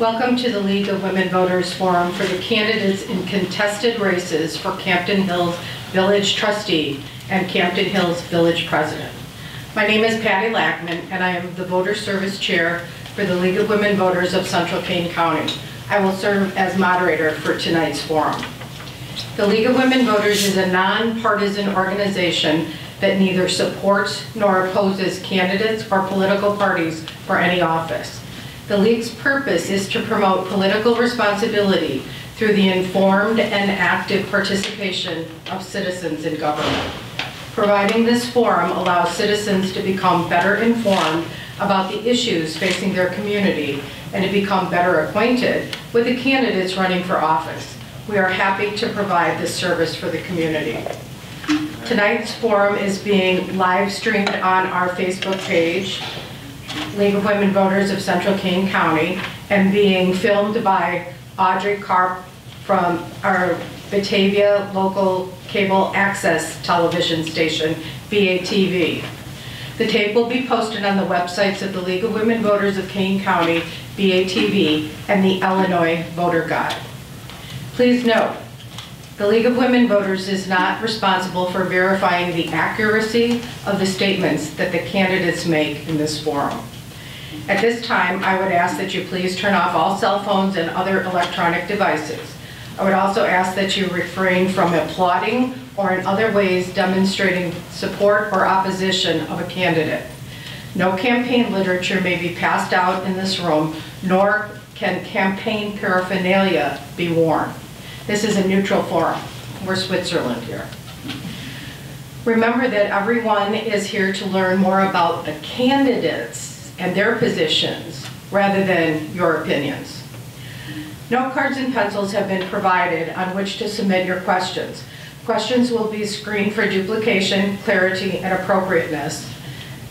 Welcome to the League of Women Voters Forum for the candidates in contested races for Campton Hills Village Trustee and Campton Hills Village President. My name is Patty Lackman, and I am the Voter Service Chair for the League of Women Voters of Central Kane County. I will serve as moderator for tonight's forum. The League of Women Voters is a nonpartisan organization that neither supports nor opposes candidates or political parties for any office. The League's purpose is to promote political responsibility through the informed and active participation of citizens in government. Providing this forum allows citizens to become better informed about the issues facing their community and to become better acquainted with the candidates running for office. We are happy to provide this service for the community. Tonight's forum is being live streamed on our Facebook page, League of Women Voters of Central Kane County, and being filmed by Audrey Karp from our Batavia local cable access television station, BATV. The tape will be posted on the websites of the League of Women Voters of Kane County, BATV, and the Illinois Voter Guide. Please note, the League of Women Voters is not responsible for verifying the accuracy of the statements that the candidates make in this forum. At this time, I would ask that you please turn off all cell phones and other electronic devices. I would also ask that you refrain from applauding or in other ways demonstrating support or opposition of a candidate. No campaign literature may be passed out in this room, nor can campaign paraphernalia be worn. This is a neutral forum. We're Switzerland here. Remember that everyone is here to learn more about the candidates and their positions rather than your opinions. No cards and pencils have been provided on which to submit your questions. Questions will be screened for duplication, clarity, and appropriateness.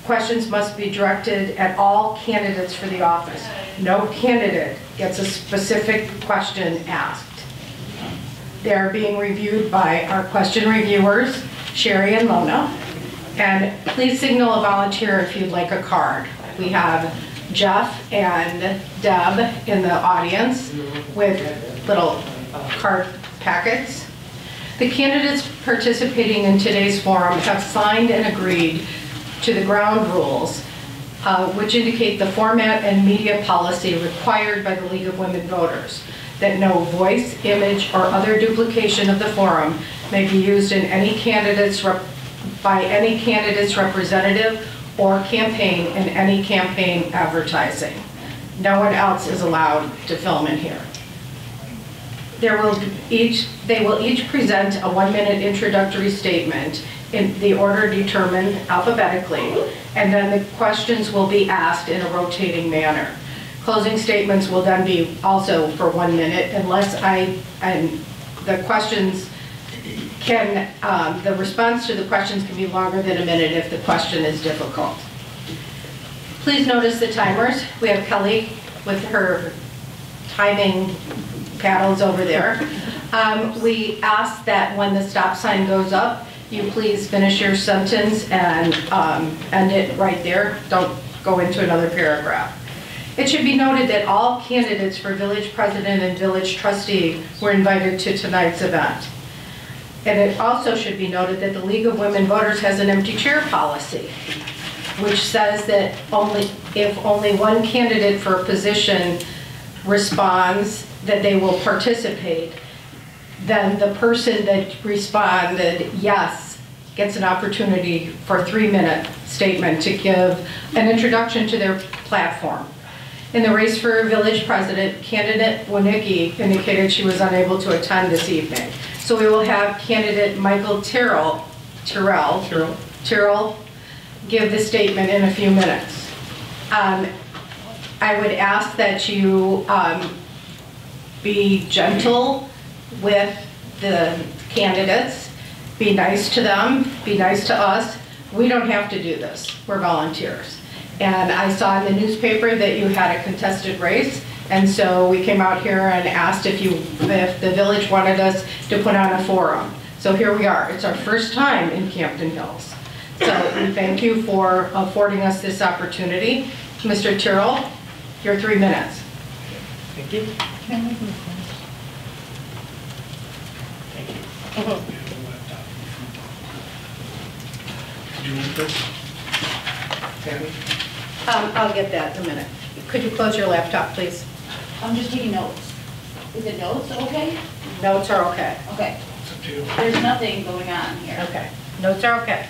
Questions must be directed at all candidates for the office. No candidate gets a specific question asked. They're being reviewed by our question reviewers, Sherry and Lona. And please signal a volunteer if you'd like a card. We have Jeff and Deb in the audience with little card packets. The candidates participating in today's forum have signed and agreed to the ground rules, which indicate the format and media policy required by the League of Women Voters, that no voice, image, or other duplication of the forum may be used in by any candidate's representative or campaign in any campaign advertising. No one else is allowed to film in here. They will each present a 1-minute introductory statement in the order determined alphabetically, and then the questions will be asked in a rotating manner. Closing statements will then be also for 1 minute, unless the response to the questions can be longer than a minute if the question is difficult. Please notice the timers. We have Kelly with her timing paddles over there. We ask that when the stop sign goes up, you please finish your sentence and end it right there. Don't go into another paragraph. It should be noted that all candidates for village president and village trustee were invited to tonight's event. And it also should be noted that the League of Women Voters has an empty chair policy, which says that if only one candidate for a position responds that they will participate, then the person that responded yes gets an opportunity for a 3-minute statement to give an introduction to their platform. In the race for village president, candidate Wanicki indicated she was unable to attend this evening. So we will have candidate Michael Terrell give the statement in a few minutes. I would ask that you be gentle with the candidates, be nice to them, be nice to us. We don't have to do this, we're volunteers. And I saw in the newspaper that you had a contested race, and so we came out here and asked if the village wanted us to put on a forum. So here we are. It's our first time in Campton Hills. So we thank you for affording us this opportunity. Mr. Tyrrell, your 3 minutes. Thank you. Thank you. Did you want this? Tammy? I'll get that in a minute. Could you close your laptop, please? I'm just taking notes. Is the notes okay? Notes are okay. Okay. It's up to you. There's nothing going on here. Okay. Notes are okay.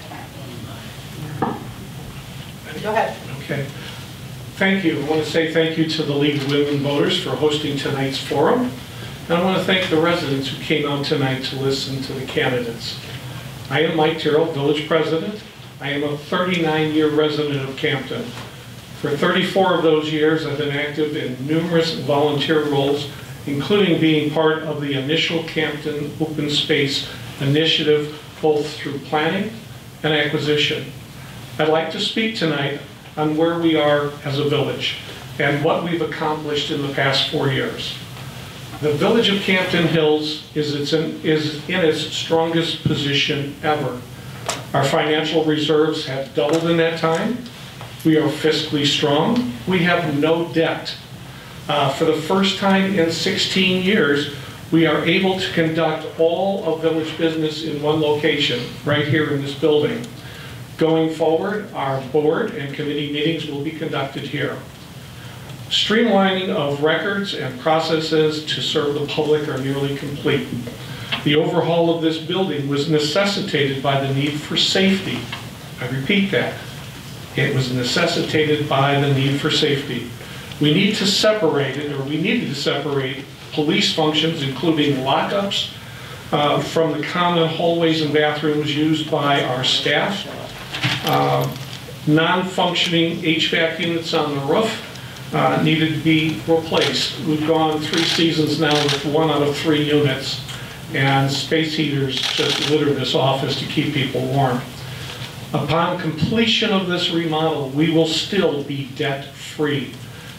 Go ahead. Okay. Thank you. I want to say thank you to the League of Women Voters for hosting tonight's forum. And I want to thank the residents who came out tonight to listen to the candidates. I am Mike Terrell, Village President. I am a 39-year resident of Campton. For 34 of those years, I've been active in numerous volunteer roles, including being part of the initial Campton Open Space Initiative, both through planning and acquisition. I'd like to speak tonight on where we are as a village and what we've accomplished in the past 4 years. The village of Campton Hills is in its strongest position ever. Our financial reserves have doubled in that time. We are fiscally strong. We have no debt. For the first time in 16 years, we are able to conduct all of village business in one location, right here in this building. Going forward, our board and committee meetings will be conducted here. Streamlining of records and processes to serve the public are nearly complete. The overhaul of this building was necessitated by the need for safety. I repeat that. It was necessitated by the need for safety. We need to separate it, or we needed to separate police functions, including lockups, from the common hallways and bathrooms used by our staff. Non-functioning HVAC units on the roof needed to be replaced. We've gone 3 seasons now with 1 out of 3 units, and space heaters just litter this office to keep people warm. Upon completion of this remodel, we will still be debt-free,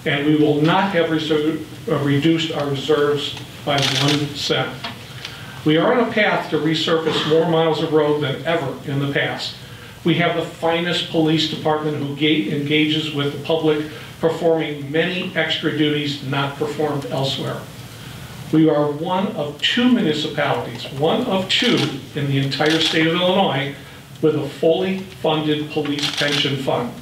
and we will not have reduced our reserves by 1 cent. We are on a path to resurface more miles of road than ever in the past. We have the finest police department who engages with the public, performing many extra duties not performed elsewhere. We are one of 2 municipalities, one of 2 in the entire state of Illinois, with a fully funded police pension fund.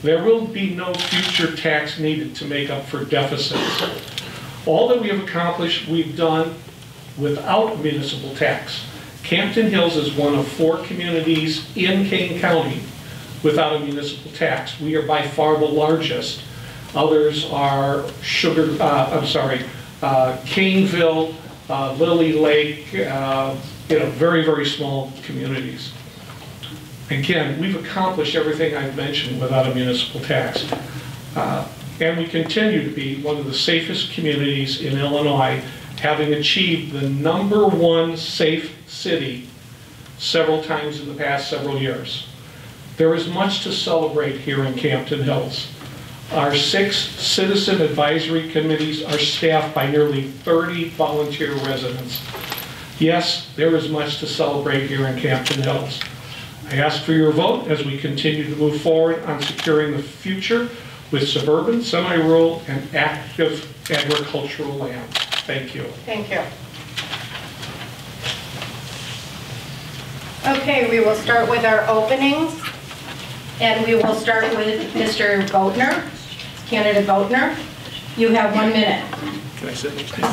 There will be no future tax needed to make up for deficits. All that we have accomplished, we've done without municipal tax. Campton Hills is one of 4 communities in Kane County without a municipal tax. We are by far the largest. Others are Caneville, Lily Lake, very, very small communities. Again, we've accomplished everything I've mentioned without a municipal tax. And we continue to be one of the safest communities in Illinois, having achieved the #1 safe city several times in the past several years. There is much to celebrate here in Campton Hills. Our 6 citizen advisory committees are staffed by nearly 30 volunteer residents. Yes, there is much to celebrate here in Campton Hills. I ask for your vote as we continue to move forward on securing the future with suburban, semi-rural, and active agricultural land. Thank you. Thank you. Okay, we will start with our openings, and we will start with Mr. Boatner, candidate Boatner. You have 1 minute. Can I sit next to you?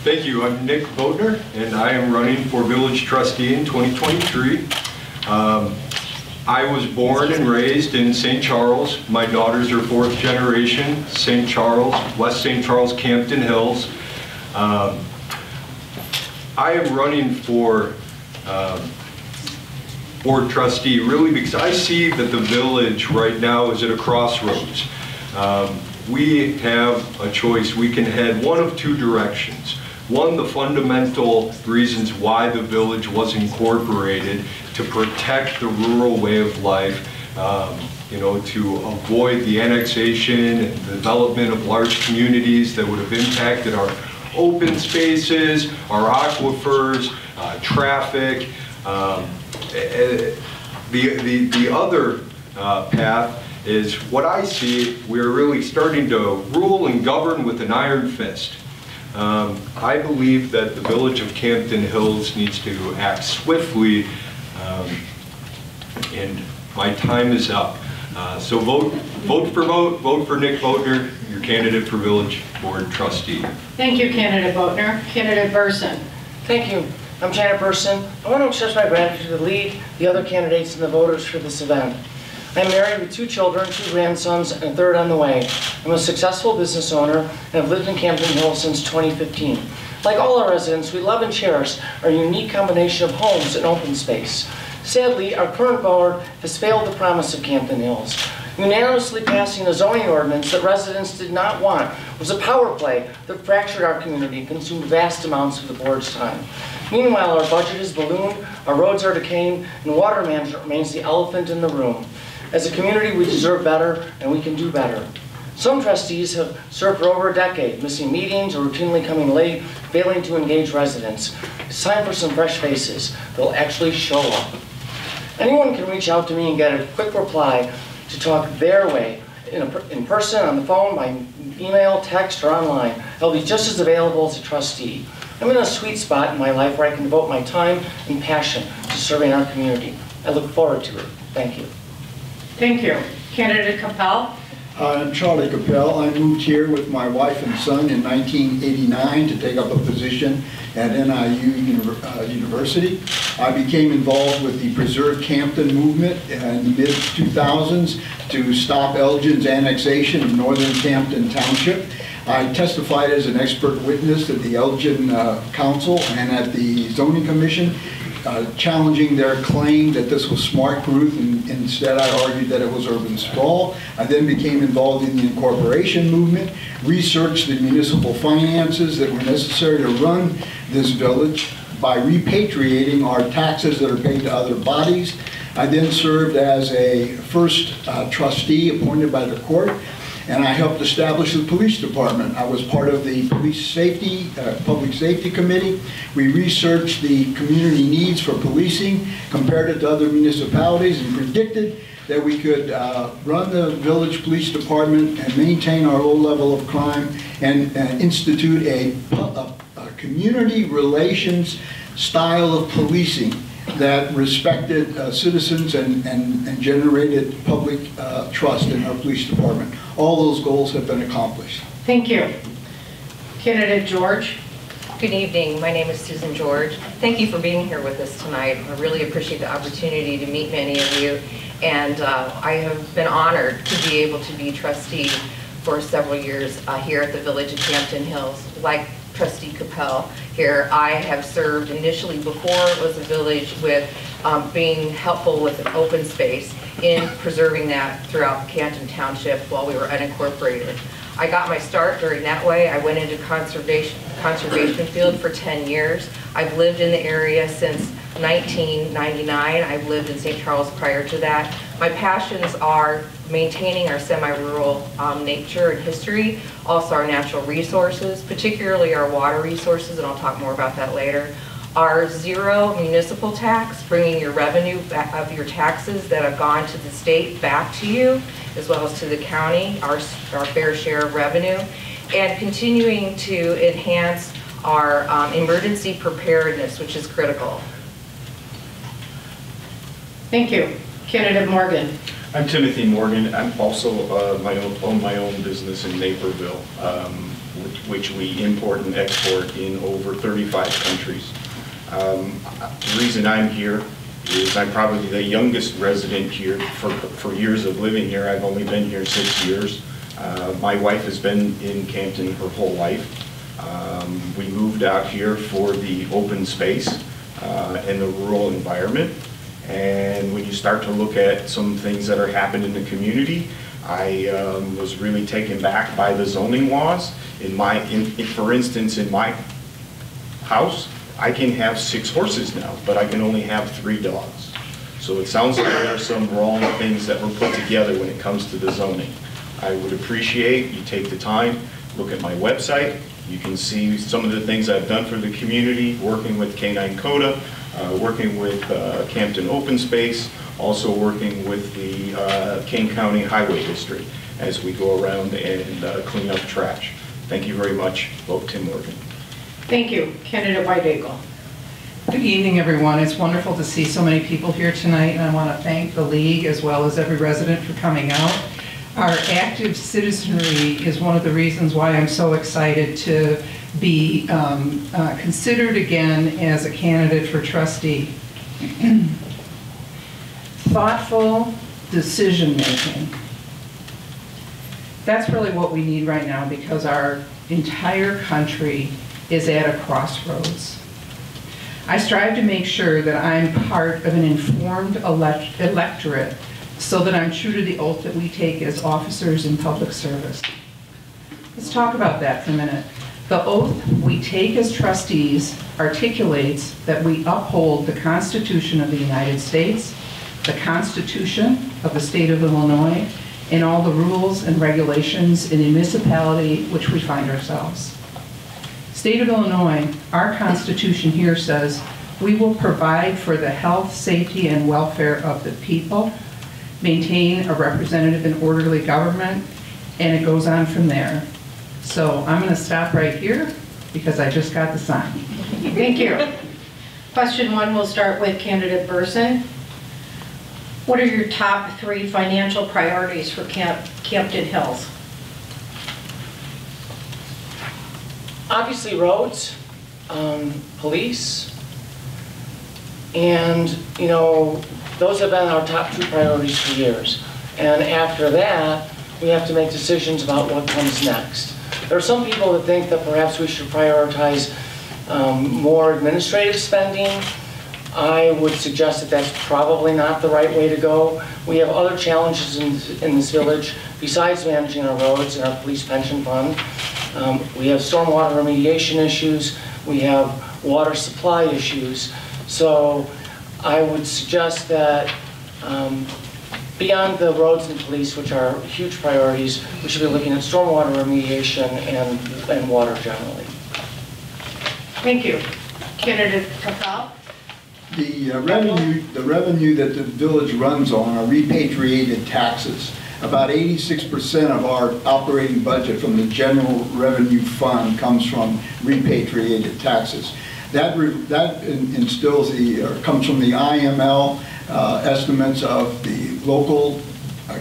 Thank you. I'm Nick Boatner, and I am running for village trustee in 2023. I was born and raised in St. Charles. My daughters are 4th generation, St. Charles, West St. Charles, Campton Hills. I am running for board trustee really because I see that the village right now is at a crossroads. We have a choice. We can head one of 2 directions. One, the fundamental reasons why the village was incorporated, to protect the rural way of life, to avoid the annexation and development of large communities that would have impacted our open spaces, our aquifers, traffic. The other path is what I see, we're really starting to rule and govern with an iron fist. I believe that the village of Campton Hills needs to act swiftly, and my time is up. So vote for Nick Boatner, your candidate for Village Board Trustee. Thank you, Candidate Boatner. Candidate Burson. Thank you. I'm Janet Burson. I want to express my gratitude to the lead, the other candidates, and the voters for this event. I'm married with 2 children, 2 grandsons, and a third on the way. I'm a successful business owner and have lived in Campton Hills since 2015. Like all our residents, we love and cherish our unique combination of homes and open space. Sadly, our current board has failed the promise of Campton Hills. Unanimously passing a zoning ordinance that residents did not want was a power play that fractured our community and consumed vast amounts of the board's time. Meanwhile, our budget is ballooned, our roads are decaying, and water management remains the elephant in the room. As a community, we deserve better, and we can do better. Some trustees have served for over a decade, missing meetings or routinely coming late, failing to engage residents. It's time for some fresh faces that will actually show up. Anyone can reach out to me and get a quick reply to talk their way, in person, on the phone, by email, text, or online. I'll be just as available as a trustee. I'm in a sweet spot in my life where I can devote my time and passion to serving our community. I look forward to it. Thank you. Thank you. Candidate Capel. I'm Charlie Capel. I moved here with my wife and son in 1989 to take up a position at NIU University. I became involved with the Preserve Campton movement in the mid-2000s to stop Elgin's annexation of northern Campton Township. I testified as an expert witness at the Elgin Council and at the Zoning Commission, challenging their claim that this was smart growth, and instead I argued that it was urban sprawl. I then became involved in the incorporation movement, researched the municipal finances that were necessary to run this village by repatriating our taxes that are paid to other bodies. I then served as a first trustee appointed by the court, and I helped establish the police department. I was part of the police safety, public safety committee. We researched the community needs for policing, compared it to other municipalities, and predicted that we could run the village police department and maintain our low level of crime and institute a community relations style of policing that respected citizens and generated public trust in our police department. All those goals have been accomplished. Thank you. Candidate George. Good evening. My name is Susan George. Thank you for being here with us tonight. I really appreciate the opportunity to meet many of you, and I have been honored to be able to be trustee for several years here at the Village of Campton Hills. Like Trustee Capel here, I have served initially before it was a village with being helpful with an open space in preserving that throughout Campton Township while we were unincorporated. I got my start during that way. I went into conservation field for 10 years. I've lived in the area since 1999. I've lived in St. Charles prior to that. My passions are maintaining our semi-rural nature and history, also our natural resources, particularly our water resources, and I'll talk more about that later. Our zero municipal tax, bringing your revenue of your taxes that have gone to the state back to you, as well as to the county, our fair share of revenue, and continuing to enhance our emergency preparedness, which is critical. Thank you. Candidate Morgan. I'm Timothy Morgan. I'm also own my own business in Naperville, which we import and export in over 35 countries. The reason I'm here is I'm probably the youngest resident here for years of living here. I've only been here 6 years. My wife has been in Campton her whole life. We moved out here for the open space and the rural environment. And when you start to look at some things that are happening in the community, I was really taken back by the zoning laws. For instance, in my house, I can have 6 horses now, but I can only have 3 dogs. So it sounds like there are some wrong things that were put together when it comes to the zoning. I would appreciate you take the time, look at my website. You can see some of the things I've done for the community, working with K9 CODA, working with Campton Open Space, also working with the Kane County Highway District as we go around and clean up trash. Thank you very much. Vote Tim Morgan. Thank you. Candidate White-Eagle. Good evening, everyone. It's wonderful to see so many people here tonight, and I want to thank the League as well as every resident for coming out. Our active citizenry is one of the reasons why I'm so excited to be considered again as a candidate for trustee. Thoughtful decision-making. That's really what we need right now because our entire country is at a crossroads. I strive to make sure that I'm part of an informed electorate so that I'm true to the oath that we take as officers in public service. Let's talk about that for a minute. The oath we take as trustees articulates that we uphold the Constitution of the United States, the Constitution of the State of Illinois, and all the rules and regulations in the municipality which we find ourselves. State of Illinois, our Constitution here says, we will provide for the health, safety, and welfare of the people, maintain a representative and orderly government, and it goes on from there. So I'm going to stop right here because I just got the sign. Thank you. Question 1, we'll start with candidate Burson. What are your top 3 financial priorities for Campton Hills? Obviously roads, police, and those have been our top 2 priorities for years. And after that, we have to make decisions about what comes next. There are some people that think that perhaps we should prioritize more administrative spending. I would suggest that that's probably not the right way to go. We have other challenges in this village besides managing our roads and our police pension fund. We have stormwater remediation issues. We have water supply issues. So I would suggest that beyond the roads and police, which are huge priorities, we should be looking at stormwater remediation and water generally. Thank you. Candidate Capel. The revenue that the village runs on are repatriated taxes. About 86% of our operating budget from the general revenue fund comes from repatriated taxes. That instills comes from the IML estimates of the local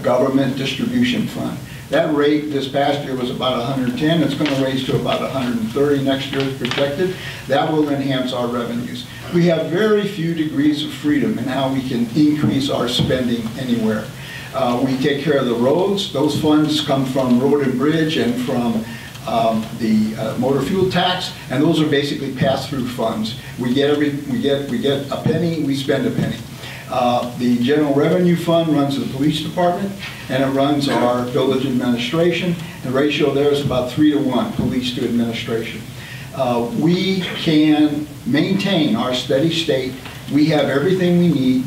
government distribution fund. That rate this past year was about 110. It's going to raise to about 130 next year as projected. That will enhance our revenues. We have very few degrees of freedom in how we can increase our spending anywhere. We take care of the roads. Those funds come from road and bridge and from the motor fuel tax, and those are basically pass-through funds. We get a penny, we spend a penny. The general revenue fund runs the police department, and it runs our village administration. The ratio there is about 3 to 1, police to administration. We can maintain our steady state. We have everything we need.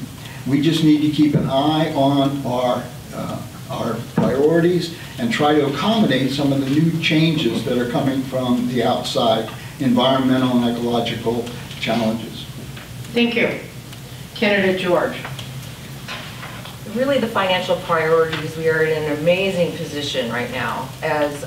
We just need to keep an eye on our priorities and try to accommodate some of the new changes that are coming from the outside, environmental and ecological challenges. Thank you. Candidate George. Really the financial priorities, we are in an amazing position right now. As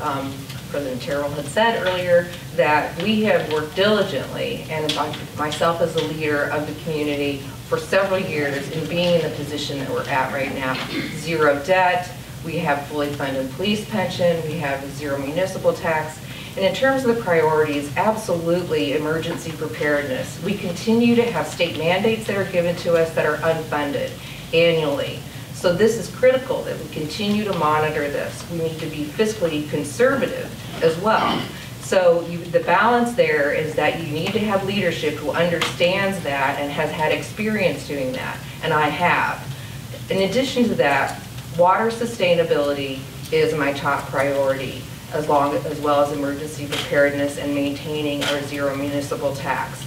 President Terrell had said earlier, that we have worked diligently, and myself as a leader of the community for several years in being in the position that we're at right now. Zero debt, we have fully funded police pension, we have zero municipal tax. And in terms of the priorities, absolutely emergency preparedness. We continue to have state mandates that are given to us that are unfunded annually. So this is critical that we continue to monitor this. We need to be fiscally conservative as well. So the balance there is that you need to have leadership who understands that and has had experience doing that, and I have. In addition to that, water sustainability is my top priority, as well as emergency preparedness and maintaining our zero municipal tax.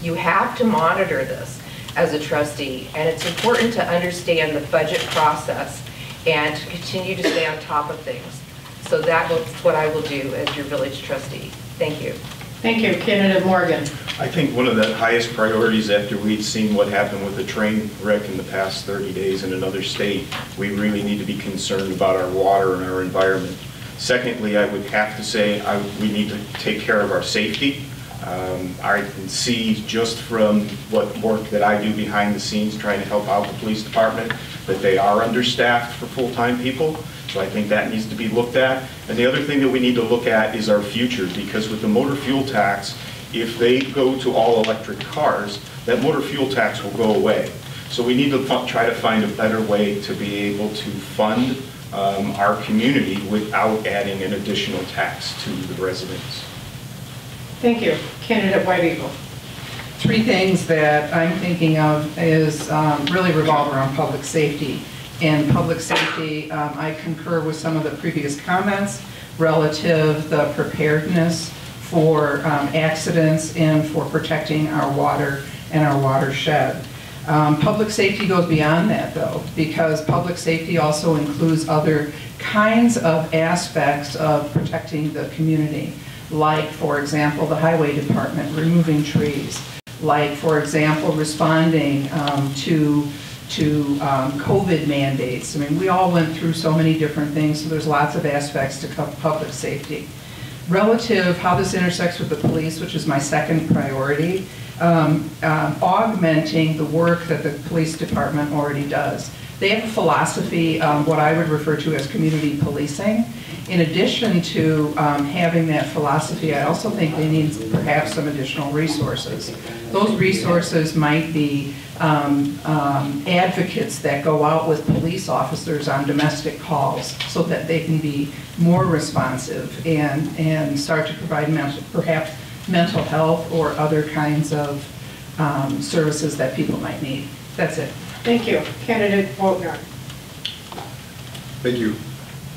You have to monitor this as a trustee, and it's important to understand the budget process and to continue to stay on top of things. So that's what I will do as your village trustee. Thank you. Thank you. Candidate Morgan. I think one of the highest priorities after we'd seen what happened with the train wreck in the past 30 days in another state, we really need to be concerned about our water and our environment. Secondly, I would have to say we need to take care of our safety. I can see just from what work that I do behind the scenes trying to help out the police department that they are understaffed for full-time people. So I think that needs to be looked at. And the other thing that we need to look at is our future, because with the motor fuel tax, if they go to all electric cars, that motor fuel tax will go away. So we need to try to find a better way to be able to fund our community without adding an additional tax to the residents. Thank you. Candidate White Eagle. Three things that I'm thinking of is really revolve around public safety. In public safety, I concur with some of the previous comments relative the preparedness for accidents and for protecting our water and our watershed. Public safety goes beyond that though, because public safety also includes other kinds of aspects of protecting the community. Like, for example, the highway department removing trees. Like, for example, responding to COVID mandates. I mean, we all went through so many different things, so there's lots of aspects to public safety. Relative how this intersects with the police, which is my second priority, augmenting the work that the police department already does. They have a philosophy, what I would refer to as community policing. In addition to having that philosophy, I also think they need perhaps some additional resources. Those resources might be advocates that go out with police officers on domestic calls so that they can be more responsive and start to provide perhaps mental health or other kinds of services that people might need. That's it. Thank you. Candidate Wojtner. Thank you.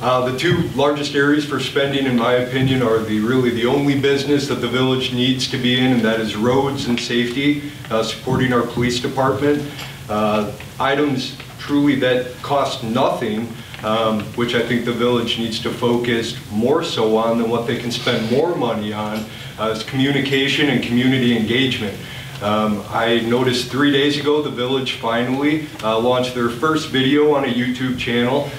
The two largest areas for spending, in my opinion, are really the only business that the village needs to be in, and that is roads and safety, supporting our police department. Items truly that cost nothing, which I think the village needs to focus more so on than what they can spend more money on, is communication and community engagement. I noticed 3 days ago the village finally launched their first video on a YouTube channel.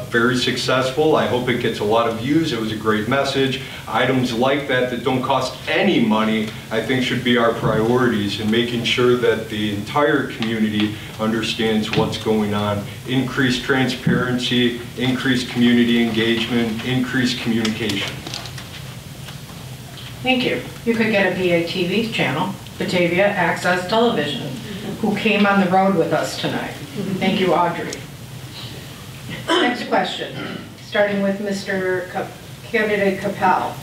Very successful. I hope it gets a lot of views. It was a great message. Items like that don't cost any money, I think should be our priorities in making sure that the entire community understands what's going on. Increased transparency, increased community engagement, increased communication. Thank you. You could get a BATV channel, Batavia Access Television, who came on the road with us tonight. Thank you, Audrey. Next question, starting with Candidate Capel.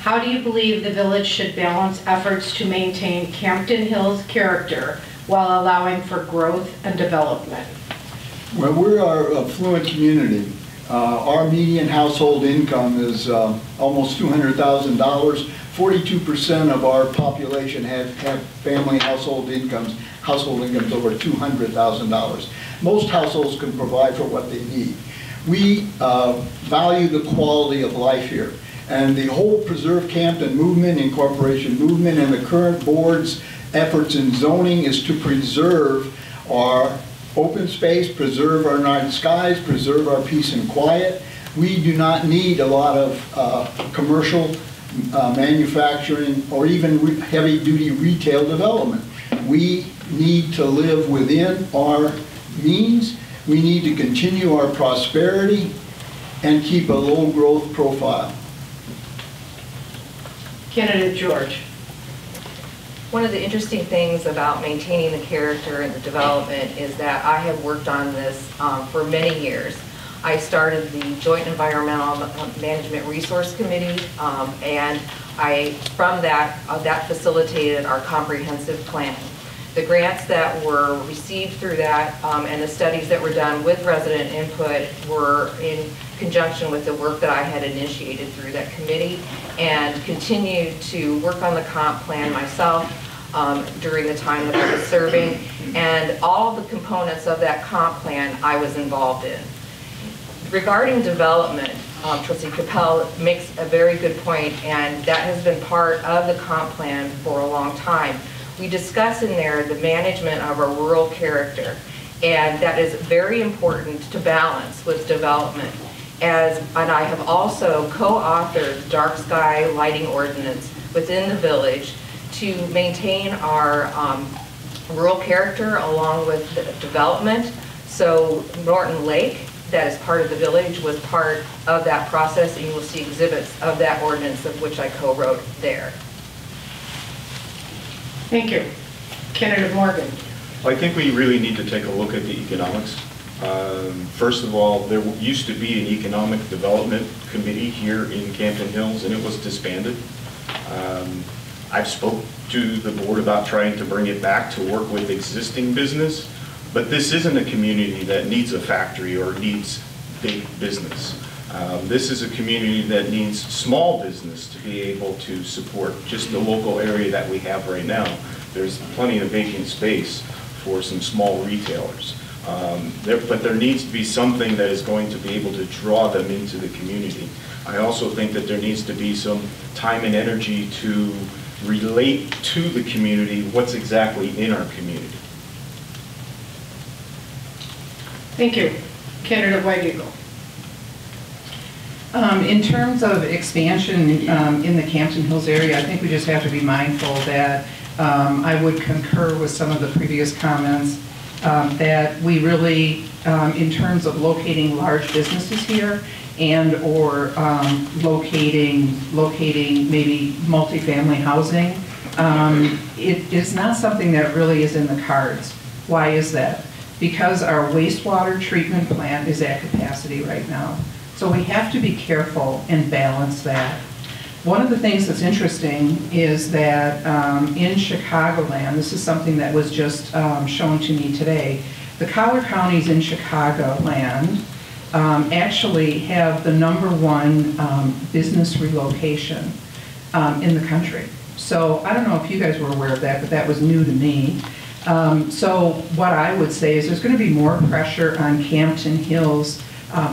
How do you believe the village should balance efforts to maintain Campton Hill's character while allowing for growth and development? Well, we're our affluent community. Our median household income is almost $200,000. 42% of our population have family household incomes over $200,000. Most households can provide for what they need. We value the quality of life here. And the whole Preserve Campton movement, incorporation movement, and the current board's efforts in zoning is to preserve our open space, preserve our night skies, preserve our peace and quiet. We do not need a lot of commercial manufacturing or even heavy-duty retail development. We need to live within our means. We need to continue our prosperity and keep a low growth profile. Candidate George. One of the interesting things about maintaining the character and the development is that I have worked on this for many years. I started the Joint Environmental Management Resource Committee, and from that facilitated our comprehensive planning. The grants that were received through that and the studies that were done with resident input were in conjunction with the work that I had initiated through that committee, and continued to work on the comp plan myself during the time that I was serving, and all the components of that comp plan I was involved in. Regarding development, Trustee Capel makes a very good point, and that has been part of the comp plan for a long time. We discuss in there the management of our rural character, and that is very important to balance with development. And I have also co-authored dark sky lighting ordinance within the village to maintain our rural character along with the development. So Norton Lake, that is part of the village, was part of that process, and you will see exhibits of that ordinance of which I co-wrote there. Thank you. Candidate Morgan. I think we really need to take a look at the economics. First of all, there used to be an economic development committee here in Campton Hills, and it was disbanded. I've spoke to the board about trying to bring it back to work with existing business, but this isn't a community that needs a factory or needs big business. This is a community that needs small business to be able to support just the local area that we have right now. There's plenty of vacant space for some small retailers. But there needs to be something that is going to be able to draw them into the community. I also think that there needs to be some time and energy to relate to the community what's exactly in our community. Thank you. Candidate White Eagle. In terms of expansion in the Campton Hills area, I think we just have to be mindful that I would concur with some of the previous comments that we really, in terms of locating large businesses here and or locating maybe multifamily housing, it is not something that really is in the cards. Why is that? Because our wastewater treatment plant is at capacity right now. So we have to be careful and balance that. One of the things that's interesting is that in Chicagoland, this is something that was just shown to me today, the collar counties in Chicagoland actually have the #1 business relocation in the country. So I don't know if you guys were aware of that, but that was new to me. So what I would say is there's going to be more pressure on Campton Hills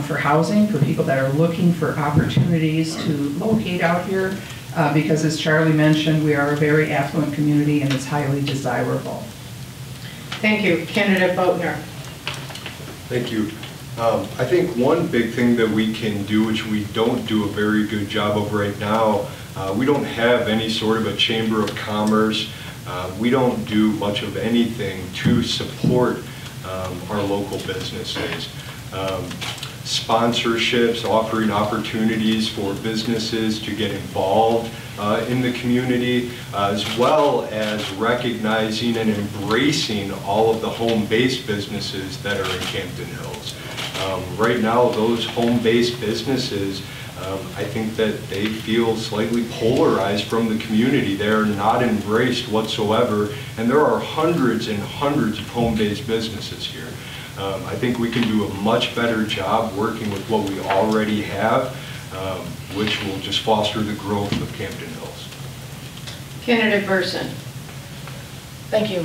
for housing, for people that are looking for opportunities to locate out here, because as Charlie mentioned, we are a very affluent community and it's highly desirable. Thank you. Candidate Boatner. Thank you. I think one big thing that we can do, which we don't do a very good job of right now, we don't have any sort of a chamber of commerce. We don't do much of anything to support our local businesses. Sponsorships, offering opportunities for businesses to get involved in the community, as well as recognizing and embracing all of the home-based businesses that are in Campton Hills. Right now, those home-based businesses, I think that they feel slightly polarized from the community. They're not embraced whatsoever, and there are hundreds and hundreds of home-based businesses here. I think we can do a much better job working with what we already have, which will just foster the growth of Campton Hills. Candidate Burson. Thank you.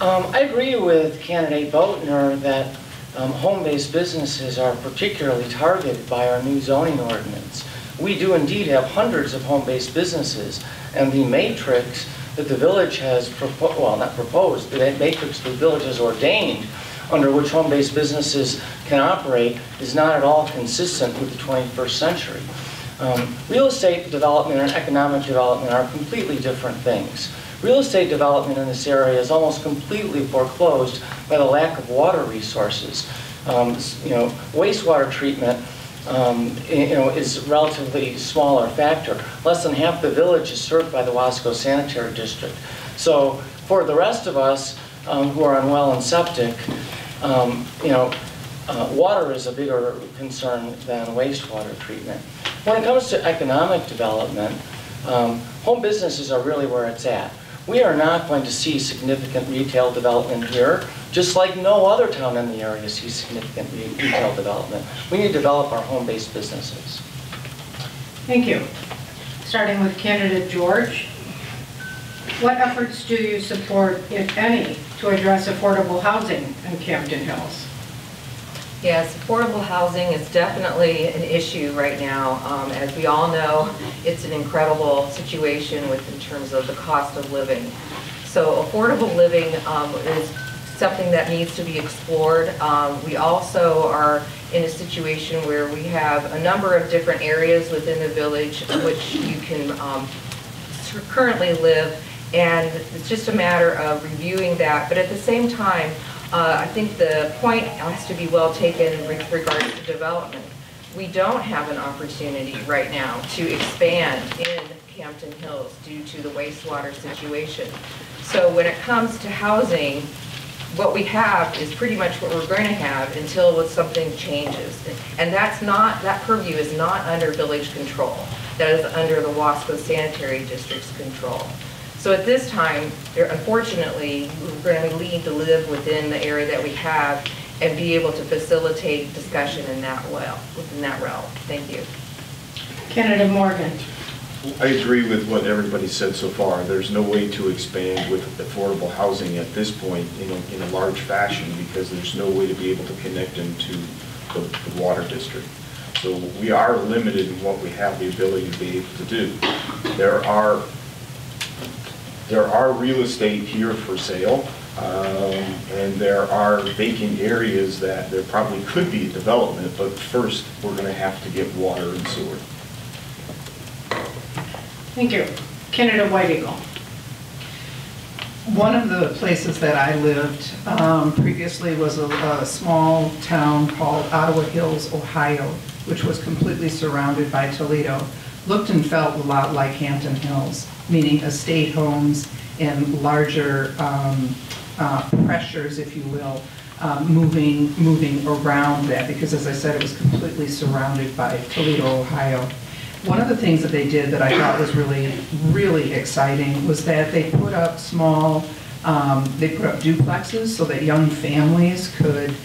I agree with candidate Boatner that home-based businesses are particularly targeted by our new zoning ordinance. We do indeed have hundreds of home-based businesses, and the matrix that the village has not proposed, the matrix the village has ordained under which home-based businesses can operate is not at all consistent with the 21st century. Real estate development and economic development are completely different things. Real estate development in this area is almost completely foreclosed by the lack of water resources. Wastewater treatment is a relatively smaller factor. Less than half the village is served by the Wasco Sanitary District. So for the rest of us who are on well and septic, water is a bigger concern than wastewater treatment. When it comes to economic development, home businesses are really where it's at. We are not going to see significant retail development here, just like no other town in the area sees significant retail development. We need to develop our home-based businesses. Thank you. Starting with candidate George. What efforts do you support, if any, to address affordable housing in Campton Hills? Yes, affordable housing is definitely an issue right now. As we all know, it's an incredible situation in terms of the cost of living. So affordable living is something that needs to be explored. We also are in a situation where we have a number of different areas within the village in which you can currently live, and it's just a matter of reviewing that. But at the same time, I think the point has to be well taken with regards to development. We don't have an opportunity right now to expand in Campton Hills due to the wastewater situation. So when it comes to housing, what we have is pretty much what we're going to have until something changes. And that purview is not under village control. That is under the Wasco Sanitary District's control. So at this time, unfortunately, we're going to need to live within the area that we have and be able to facilitate discussion in that within that realm. Thank you. Candidate Morgan. I agree with what everybody said so far. There's no way to expand with affordable housing at this point in a large fashion because there's no way to be able to connect them to the water district. So we are limited in what we have the ability to be able to do. There are real estate here for sale, and there are vacant areas that there probably could be development, but first we're going to have to get water and sewer. Thank you. Candidate White Eagle. One of the places that I lived previously was a small town called Ottawa Hills, Ohio, which was completely surrounded by Toledo. Looked and felt a lot like Campton Hills, meaning estate homes and larger pressures, if you will, moving around that, because as I said, it was completely surrounded by Toledo, Ohio. One of the things that they did that I thought was really, really exciting was that they put up duplexes so that young families could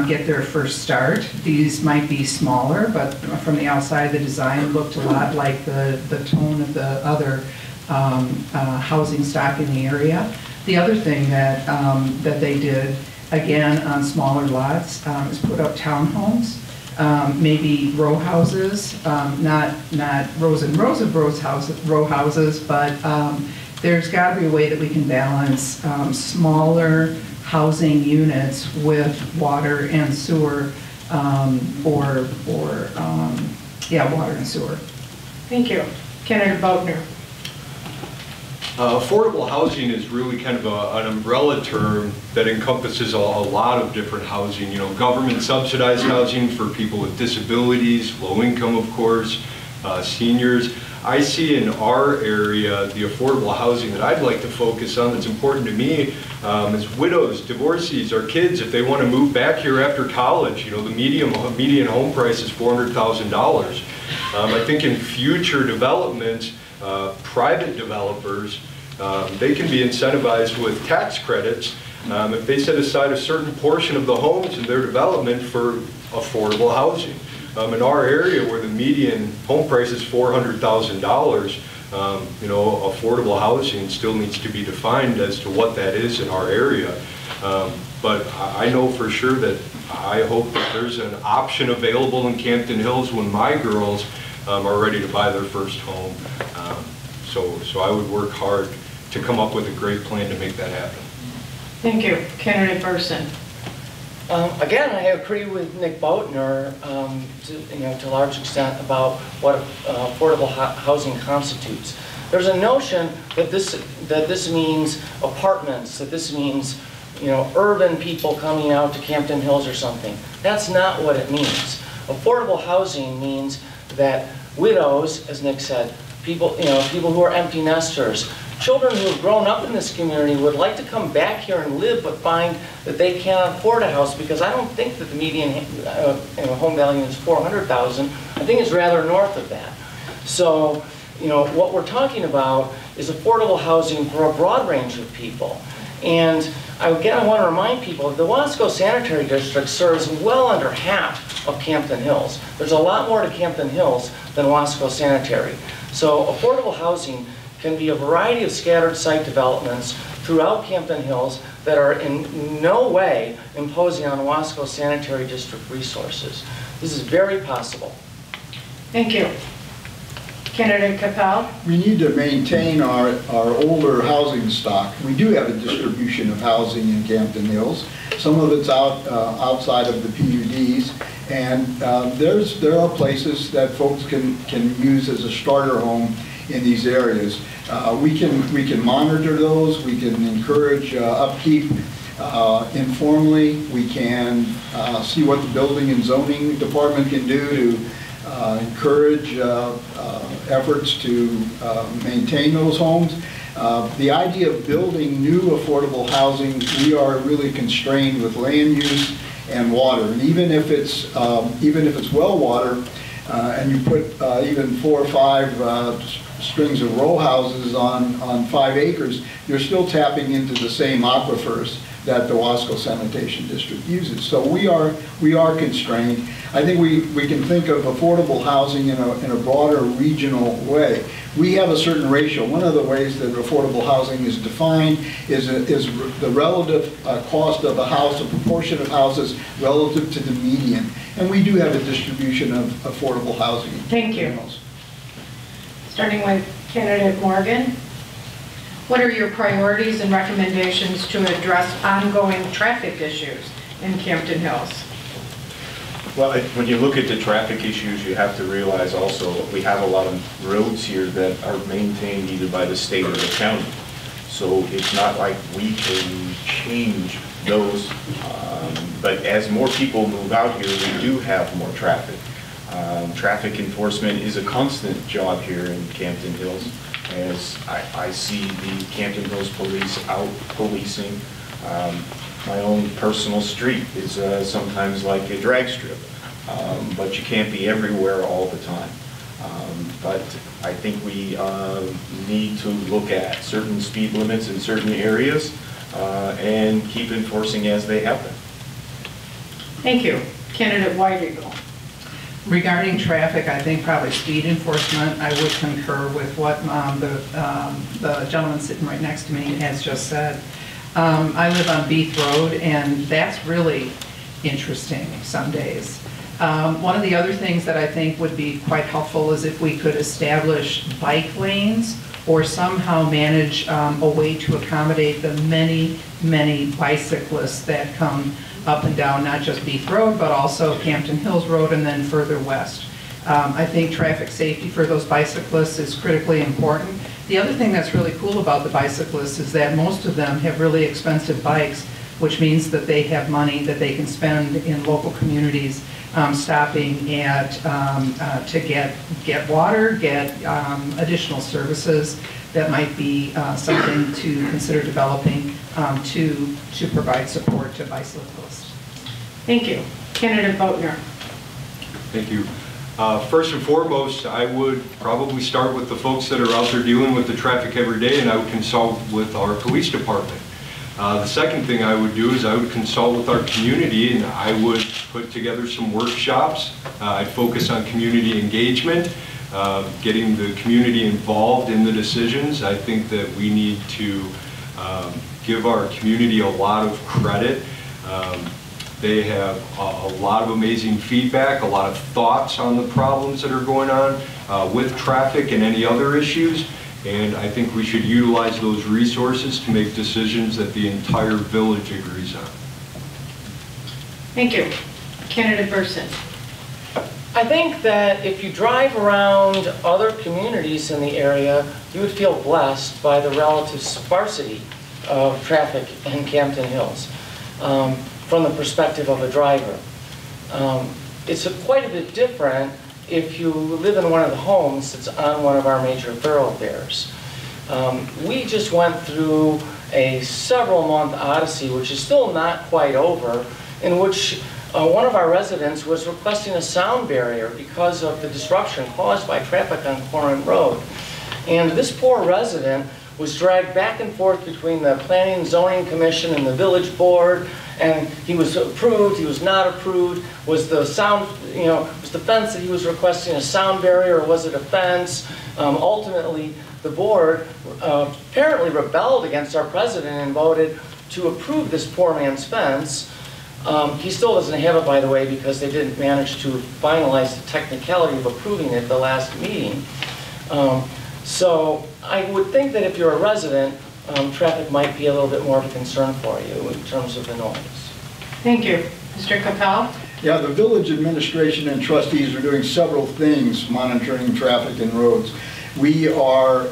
get their first start. These might be smaller, but from the outside, the design looked a lot like the tone of the other housing stock in the area. The other thing that they did, again, on smaller lots, is put up townhomes. Maybe row houses, not rows and rows of row houses, but there's got to be a way that we can balance smaller housing units with water and sewer, water and sewer. Thank you. Candidate Boatner. Affordable housing is really kind of an umbrella term that encompasses a lot of different housing. You know, government subsidized housing for people with disabilities, low income, of course, seniors. I see in our area the affordable housing that I'd like to focus on that's important to me is widows, divorcees, or kids if they want to move back here after college. You know, the median home price is $400,000. I think in future developments, private developers, they can be incentivized with tax credits if they set aside a certain portion of the homes in their development for affordable housing. In our area where the median home price is $400,000, you know, affordable housing still needs to be defined as to what that is in our area. But I know for sure that I hope that there's an option available in Campton Hills when my girls are ready to buy their first home. So I would work hard to come up with a great plan to make that happen. Thank you. Candidate Burson. Again, I agree with Nick Boatner to a large extent about what affordable housing constitutes. There's a notion that this means apartments, that this means urban people coming out to Campton Hills or something. That's not what it means. Affordable housing means that widows, as Nick said, people who are empty nesters, children who have grown up in this community would like to come back here and live, but find that they can't afford a house, because I don't think that the median home value is $400,000. I think it's rather north of that. So, what we're talking about is affordable housing for a broad range of people. And again, I want to remind people that the Wasco Sanitary District serves well under half of Campton Hills. There's a lot more to Campton Hills than Wasco Sanitary. So affordable housing can be a variety of scattered site developments throughout Campton Hills that are in no way imposing on Wasco Sanitary District resources. This is very possible. Thank you. Candidate Capel? We need to maintain our older housing stock. We do have a distribution of housing in Campton Hills. Some of it's outside of the PUDs, and there are places that folks can use as a starter home in these areas. We can monitor those. We can encourage upkeep informally. We can see what the building and zoning department can do to encourage efforts to maintain those homes. The idea of building new affordable housing, we are really constrained with land use and water. And even if it's well water, and you put even 4 or 5 strings of row houses on 5 acres, you're still tapping into the same aquifers that the Wasco Sanitation District uses. So we are constrained. I think we can think of affordable housing in a broader regional way. We have a certain ratio. One of the ways that affordable housing is defined is the relative cost of a house, a proportion of houses relative to the median. And we do have a distribution of affordable housing. Thank you. Starting with candidate Morgan. What are your priorities and recommendations to address ongoing traffic issues in Campton Hills? Well, when you look at the traffic issues, you have to realize also we have a lot of roads here that are maintained either by the state or the county. So it's not like we can change those, but as more people move out here, we do have more traffic. Traffic enforcement is a constant job here in Campton Hills, as I see the Campton Hills Police out policing. My own personal street is sometimes like a drag strip, but you can't be everywhere all the time. But I think we need to look at certain speed limits in certain areas and keep enforcing as they happen. Thank you. Candidate White Eagle. Regarding traffic, I think probably speed enforcement, I would concur with what the gentleman sitting right next to me has just said. I live on Beath Road, and that's really interesting some days. One of the other things that I think would be quite helpful is if we could establish bike lanes or somehow manage a way to accommodate the many, many bicyclists that come up and down, not just Beath Road, but also Campton Hills Road and then further west. I think traffic safety for those bicyclists is critically important. The other thing that's really cool about the bicyclists is that most of them have really expensive bikes, which means that they have money that they can spend in local communities stopping at to get water, get additional services that might be something to consider developing to provide support to bicyclists. Thank you. Candidate Boatner. Thank you. First and foremost, I would probably start with the folks that are out there dealing with the traffic every day, and I would consult with our police department. The second thing I would do is I would consult with our community, and I would put together some workshops. I'd focus on community engagement, getting the community involved in the decisions. I think that we need to give our community a lot of credit. They have a lot of amazing feedback, a lot of thoughts on the problems that are going on with traffic and any other issues. And I think we should utilize those resources to make decisions that the entire village agrees on. Thank you. Candidate Burson. I think that if you drive around other communities in the area, you would feel blessed by the relative sparsity of traffic in Campton Hills from the perspective of a driver. It's quite a bit different if you live in one of the homes that's on one of our major thoroughfares. We just went through a several-month odyssey, which is still not quite over, in which one of our residents was requesting a sound barrier because of the disruption caused by traffic on Corin Road. And this poor resident was dragged back and forth between the Planning and Zoning Commission and the Village Board, and he was approved, he was not approved. Was the sound, was the fence that he was requesting a sound barrier, or was it a fence? Ultimately, the board apparently rebelled against our president and voted to approve this poor man's fence. He still doesn't have it, by the way, because they didn't manage to finalize the technicality of approving it at the last meeting. So I would think that if you're a resident, traffic might be a little bit more of a concern for you in terms of the noise. Thank you. Mr. Capel? Yeah, the village administration and trustees are doing several things monitoring traffic and roads. We are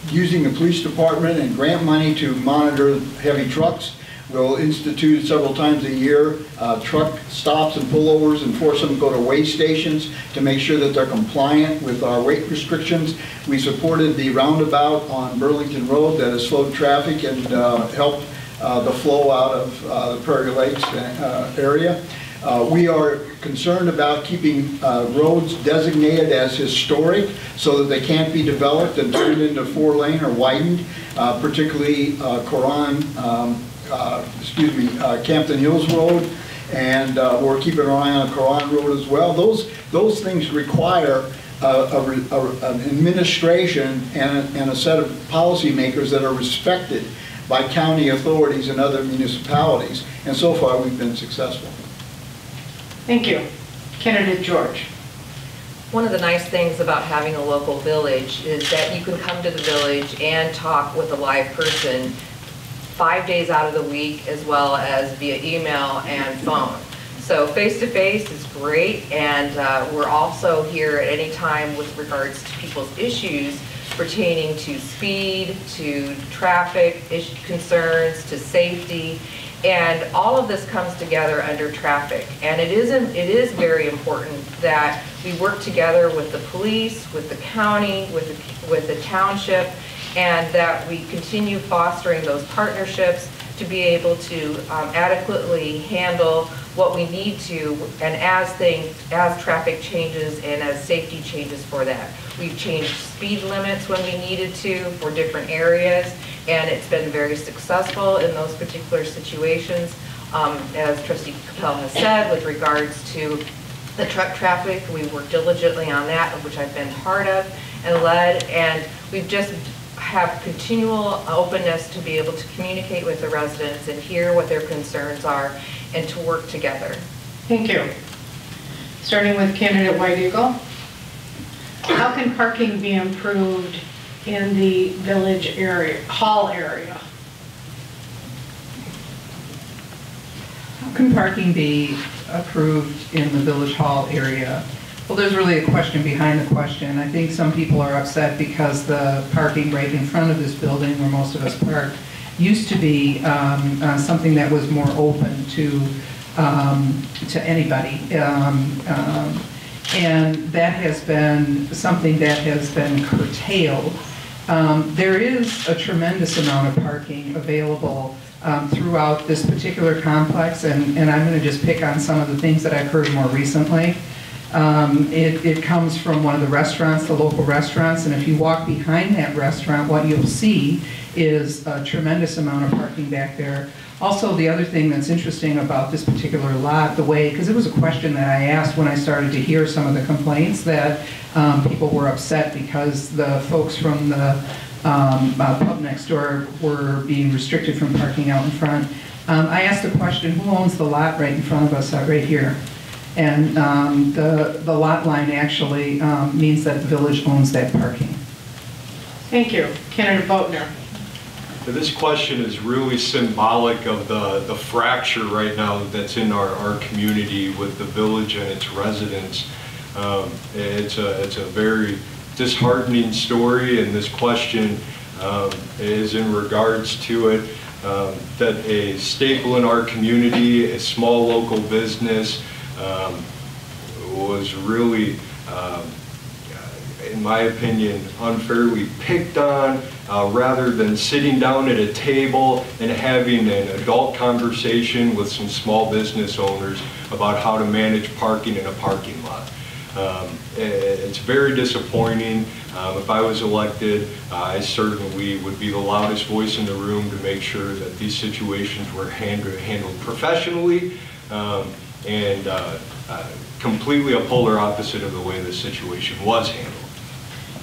using the police department and grant money to monitor heavy trucks. We'll institute several times a year truck stops and pullovers and force them to go to weigh stations to make sure that they're compliant with our weight restrictions. We supported the roundabout on Burlington Road that has slowed traffic and helped the flow out of the Prairie Lakes area. We are concerned about keeping roads designated as historic so that they can't be developed and turned into 4-lane or widened, particularly Campton Hills Road, and we're keeping an eye on Coron Road as well. Those things require an administration and a set of policymakers that are respected by county authorities and other municipalities, and so far we've been successful. Thank you. Candidate George. One of the nice things about having a local village is that you can come to the village and talk with a live person 5 days out of the week, as well as via email and phone. So face-to-face is great, and we're also here at any time with regards to people's issues pertaining to speed, to traffic concerns, to safety, and all of this comes together under traffic. And it is very important that we work together with the police, with the county, with the township, and that we continue fostering those partnerships to be able to adequately handle what we need to, and as traffic changes and as safety changes for that. We've changed speed limits when we needed to for different areas, and it's been very successful in those particular situations. As Trustee Capel has said, with regards to the truck traffic, we work diligently on that, of which I've been part of and led, and we've just have continual openness to be able to communicate with the residents and hear what their concerns are and to work together. Thank you. Starting with candidate White Eagle. How can parking be improved in the village area, hall area? How can parking be approved in the village hall area? Well, there's really a question behind the question. I think some people are upset because the parking right in front of this building where most of us park used to be something that was more open to anybody. And that has been something that has been curtailed. There is a tremendous amount of parking available throughout this particular complex, and I'm going to just pick on some of the things that I've heard more recently. It comes from one of the restaurants, the local restaurants, and if you walk behind that restaurant, what you'll see is a tremendous amount of parking back there. Also, the other thing that's interesting about this particular lot, the way, because it was a question that I asked when I started to hear some of the complaints that people were upset because the folks from the pub next door were being restricted from parking out in front. I asked the question, who owns the lot right in front of us, right here? And the lot line actually means that the village owns that parking. Thank you. Candidate Boatner. This question is really symbolic of the fracture right now that's in our community with the village and its residents. It's a very disheartening story, and this question is in regards to it, that a staple in our community, a small local business, was really, in my opinion, unfairly picked on, rather than sitting down at a table and having an adult conversation with some small business owners about how to manage parking in a parking lot. It's very disappointing. If I was elected, I certainly would be the loudest voice in the room to make sure that these situations were handled professionally, and completely a polar opposite of the way this situation was handled.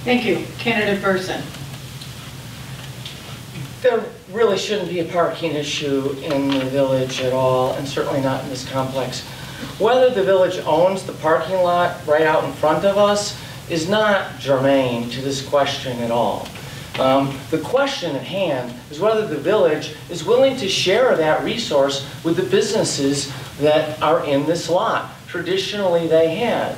Thank you. Candidate Burson. There really shouldn't be a parking issue in the village at all, and certainly not in this complex. Whether the village owns the parking lot right out in front of us is not germane to this question at all. The question at hand is whether the village is willing to share that resource with the businesses that are in this lot. Traditionally, they had.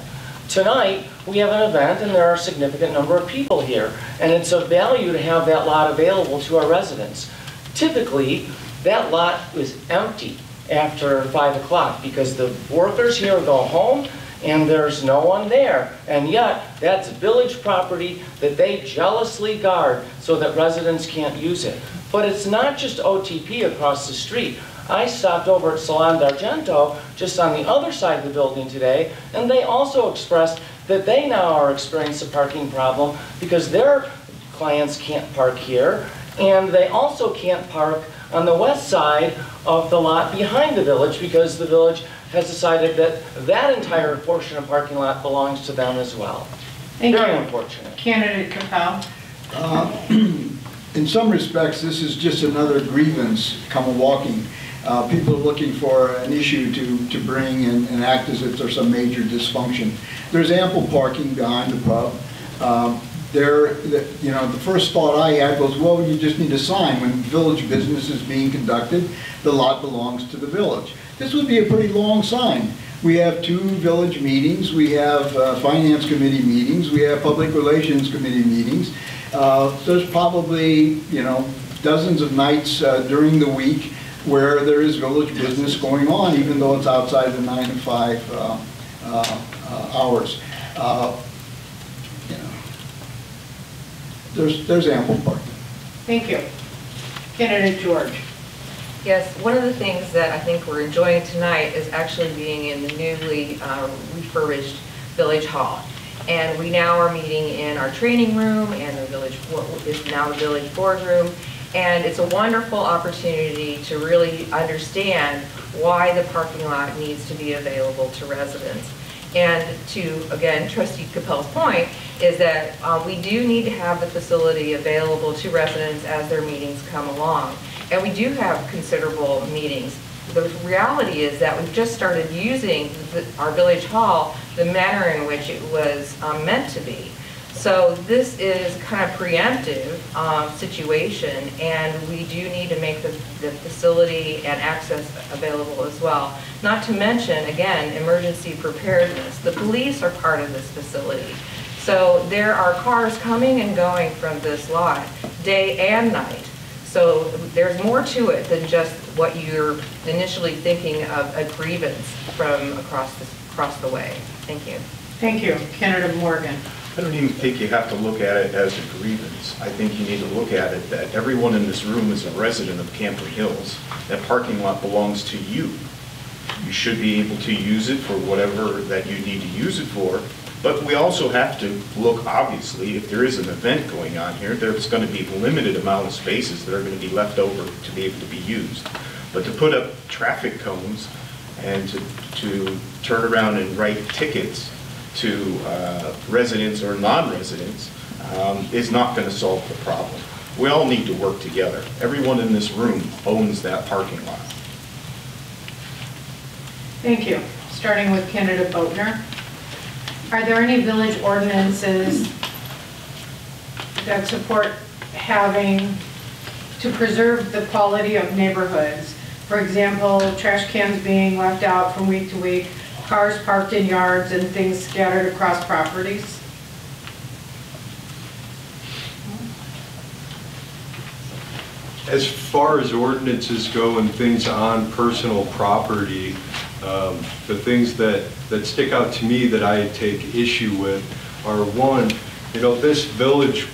Tonight, we have an event and there are a significant number of people here, and it's of value to have that lot available to our residents. Typically, that lot is empty after 5 o'clock because the workers here go home and there's no one there. And yet, that's village property that they jealously guard so that residents can't use it. But it's not just OTP across the street. I stopped over at Salon d'Argento, just on the other side of the building today, and they also expressed that they now are experiencing a parking problem because their clients can't park here, and they also can't park on the west side of the lot behind the village because the village has decided that that entire portion of parking lot belongs to them as well. Thank Very you. unfortunate. Candidate Capel. In some respects, this is just another grievance come a walking. People are looking for an issue to bring and act as if there's some major dysfunction. There's ample parking behind the pub. The first thought I had was, well, you just need a sign. When village business is being conducted, the lot belongs to the village. This would be a pretty long sign. We have 2 village meetings, we have finance committee meetings, we have public relations committee meetings. There's probably, dozens of nights during the week where there is village business going on, even though it's outside the 9 to 5 hours. There's ample parking. Thank you. Candidate George. Yes, one of the things that I think we're enjoying tonight is actually being in the newly refurbished Village Hall. And we now are meeting in our training room and the village, what is now the Village Boardroom. And it's a wonderful opportunity to really understand why the parking lot needs to be available to residents. And to, again, Trustee Capel's point, is that we do need to have the facility available to residents as their meetings come along. And we do have considerable meetings. The reality is that we've just started using our Village Hall the manner in which it was meant to be. So this is kind of preemptive situation, and we do need to make the facility and access available as well. Not to mention, again, emergency preparedness. The police are part of this facility. So there are cars coming and going from this lot, day and night. So there's more to it than just what you're initially thinking of a grievance from across the way. Thank you. Thank you. Candidate Morgan. I don't even think you have to look at it as a grievance. I think you need to look at it that everyone in this room is a resident of Campton Hills. That parking lot belongs to you. You should be able to use it for whatever that you need to use it for. But we also have to look, obviously, if there is an event going on here, there's going to be a limited amount of spaces that are going to be left over to be able to be used. But to put up traffic cones and to turn around and write tickets to residents or non-residents is not going to solve the problem. We all need to work together. Everyone in this room owns that parking lot. Thank you. Starting with Candidate Boatner. Are there any village ordinances that support having to preserve the quality of neighborhoods? For example, trash cans being left out from week to week, cars parked in yards, and things scattered across properties? As far as ordinances go and things on personal property, the things that stick out to me that I take issue with are, one, this village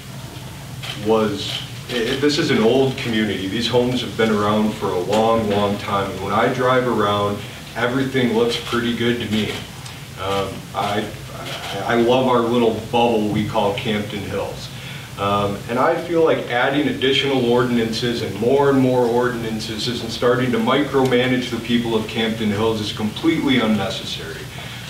this is an old community. These homes have been around for a long, long time. And when I drive around, everything looks pretty good to me. I love our little bubble we call Campton Hills. And I feel like adding additional ordinances and more ordinances and starting to micromanage the people of Campton Hills is completely unnecessary.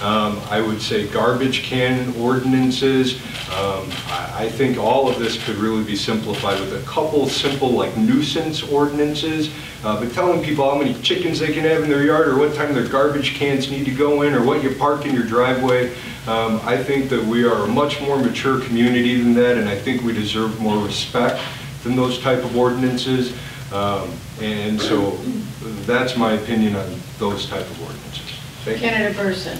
I would say garbage can ordinances. I think all of this could really be simplified with a couple simple like nuisance ordinances, but telling people how many chickens they can have in their yard or what time their garbage cans need to go in or what you park in your driveway. I think that we are a much more mature community than that, and I think we deserve more respect than those type of ordinances. And so that's my opinion on those type of ordinances. Thank you. Candidate Burson.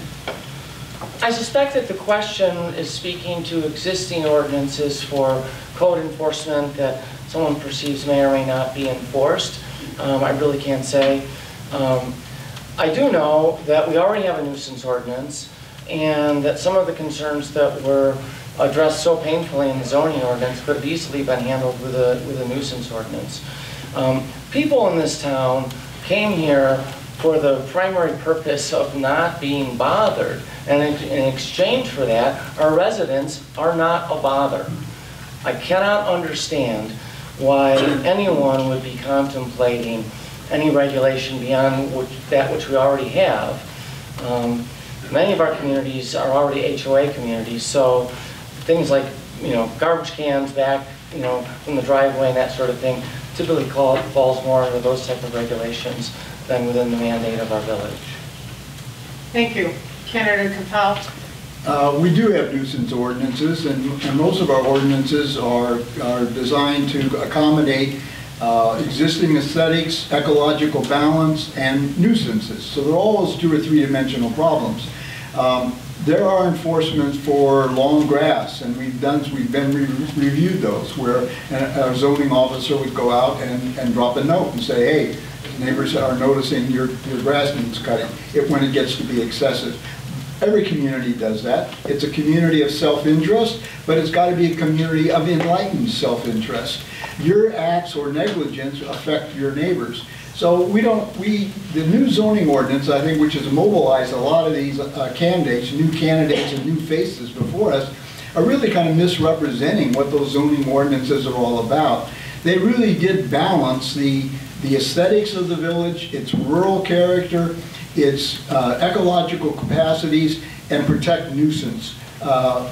I suspect that the question is speaking to existing ordinances for code enforcement that someone perceives may or may not be enforced. I really can't say. I do know that we already have a nuisance ordinance and that some of the concerns that were addressed so painfully in the zoning ordinance could have easily been handled with a nuisance ordinance. People in this town came here for the primary purpose of not being bothered. And in exchange for that, our residents are not a bother. I cannot understand why anyone would be contemplating any regulation beyond that which we already have. Many of our communities are already HOA communities, so things like, garbage cans back, from the driveway and that sort of thing typically falls more under those type of regulations than within the mandate of our village. Thank you. Candidate Capel. We do have nuisance ordinances, and most of our ordinances are designed to accommodate existing aesthetics, ecological balance, and nuisances. So they're always 2 or 3 dimensional problems. There are enforcements for long grass, and we've reviewed those, where a zoning officer would go out and drop a note and say, hey, neighbors are noticing your grass needs cutting when it gets to be excessive. Every community does that. It's a community of self-interest, but it's got to be a community of enlightened self-interest. Your acts or negligence affect your neighbors. So the new zoning ordinance, I think, which has mobilized a lot of these candidates, new candidates and new faces before us, are really kind of misrepresenting what those zoning ordinances are all about. They really did balance the aesthetics of the village, its rural character, its ecological capacities, and protect nuisance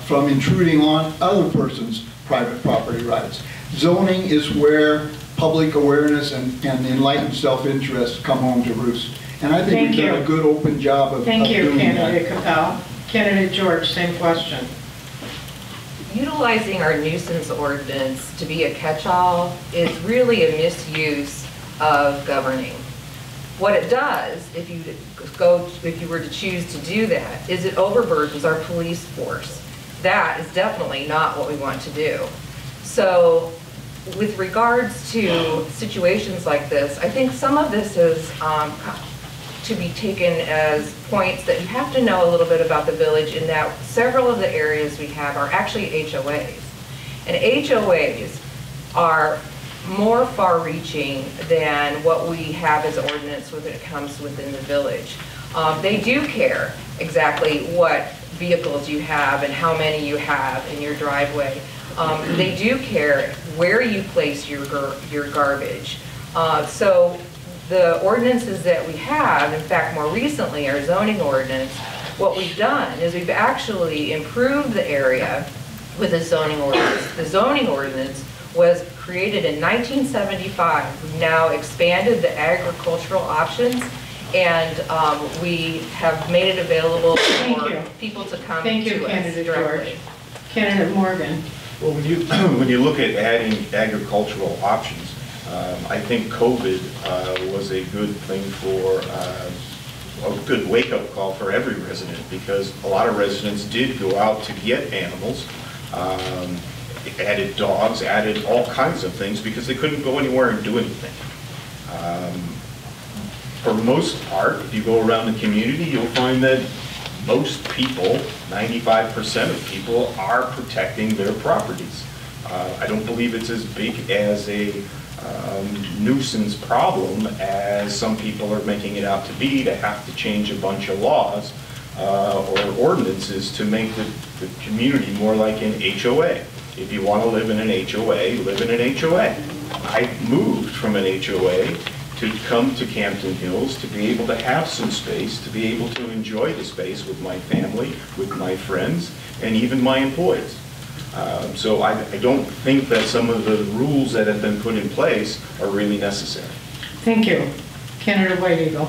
from intruding on other persons' private property rights. Zoning is where public awareness and enlightened self-interest come home to roost. And I think we've done a good open job of doing that. Thank you, Candidate Capel. Candidate George, same question. Utilizing our nuisance ordinance to be a catch-all is really a misuse of governing. What it does, if you were to choose to do that, is it overburdens our police force. That is definitely not what we want to do. So with regards to situations like this, I think some of this is to be taken as points that you have to know a little bit about the village, in that several of the areas we have are actually HOAs. And HOAs are more far-reaching than what we have as ordinance when it comes within the village. They do care exactly what vehicles you have and how many you have in your driveway. They do care where you place your garbage. So the ordinances that we have, in fact more recently our zoning ordinance, what we've done is we've actually improved the area with the zoning ordinance. The zoning ordinance was created in 1975. We've now expanded the agricultural options, and we have made it available for people to come to us directly. Candidate George. Candidate Morgan. Well, when you look at adding agricultural options, I think COVID was a good thing for a good wake-up call for every resident, because a lot of residents did go out to get animals, added dogs, added all kinds of things because they couldn't go anywhere and do anything. For the most part, if you go around the community, you'll find that most people, 95% of people, are protecting their properties. I don't believe it's as big as a nuisance problem as some people are making it out to be, to have to change a bunch of laws or ordinances to make the community more like an HOA. If you want to live in an HOA, live in an HOA. I moved from an HOA to come to Campton Hills, to be able to have some space, to be able to enjoy the space with my family, with my friends, and even my employees. So I don't think that some of the rules that have been put in place are really necessary. Thank you. Candidate White Eagle.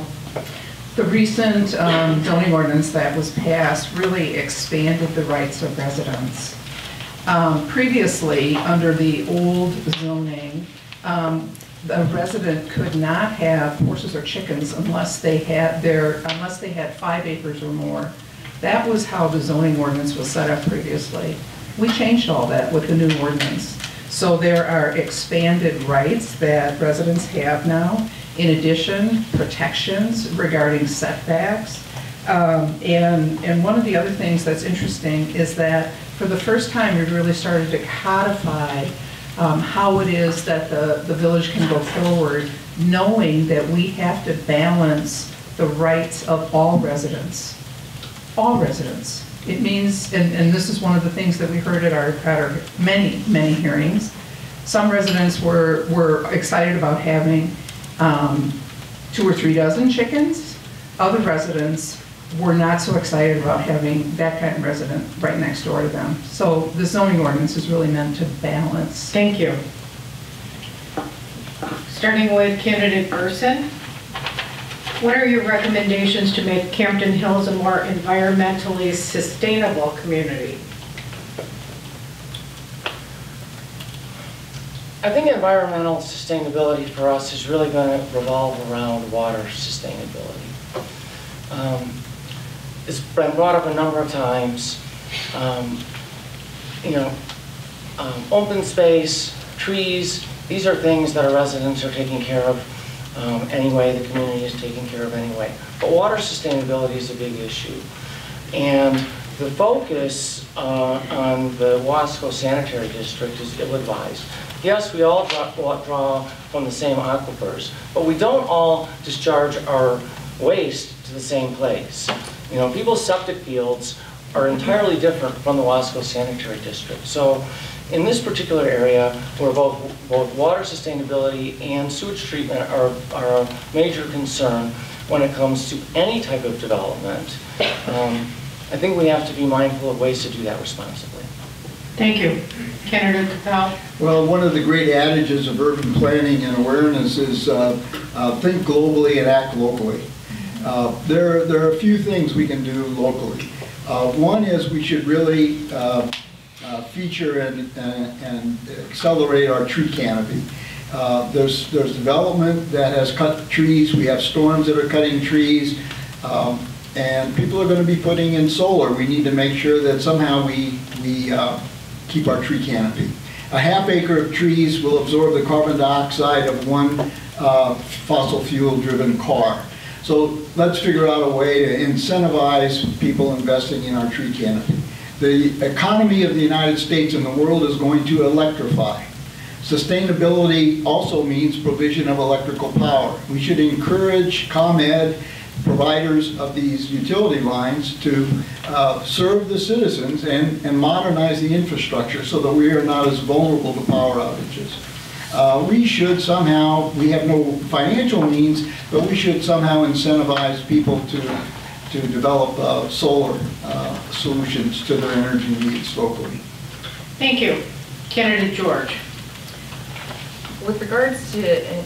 The recent zoning ordinance that was passed really expanded the rights of residents. Previously, under the old zoning, a resident could not have horses or chickens unless they had 5 acres or more. That was how the zoning ordinance was set up previously. We changed all that with the new ordinance. So there are expanded rights that residents have now. In addition, protections regarding setbacks. And one of the other things that's interesting is that for the first time, we've really started to codify how it is that the village can go forward, knowing that we have to balance the rights of all residents. All residents. It means, and this is one of the things that we heard at our many, many hearings, some residents were excited about having 2 or 3 dozen chickens. Other residents were not so excited about having that kind of resident right next door to them. So the zoning ordinance is really meant to balance. Thank you. Starting with candidate Burson. What are your recommendations to make Campton Hills a more environmentally sustainable community? I think environmental sustainability for us is really going to revolve around water sustainability. It's been brought up a number of times. Open space, trees, these are things that our residents are taking care of anyway, the community is taking care of anyway. But water sustainability is a big issue. And the focus on the Wasco Sanitary District is ill-advised. Yes, we all draw from the same aquifers, but we don't all discharge our waste to the same place. You know, people's septic fields are entirely different from the Wasco Sanitary District. So in this particular area, where both water sustainability and sewage treatment are a major concern when it comes to any type of development, I think we have to be mindful of ways to do that responsibly. Thank you. Candidate Capel. Well, one of the great adages of urban planning and awareness is think globally and act locally. There are a few things we can do locally. One is we should really feature and accelerate our tree canopy. There's development that has cut trees. We have storms that are cutting trees. And people are going to be putting in solar. We need to make sure that somehow we keep our tree canopy. A half acre of trees will absorb the carbon dioxide of 1 fossil fuel driven car. So let's figure out a way to incentivize people investing in our tree canopy. The economy of the United States and the world is going to electrify. Sustainability also means provision of electrical power. We should encourage ComEd, providers of these utility lines, to serve the citizens and modernize the infrastructure so that we are not as vulnerable to power outages. We should somehow, we have no financial means, but we should somehow incentivize people to develop solar solutions to their energy needs locally. Thank you. Candidate George. With regards to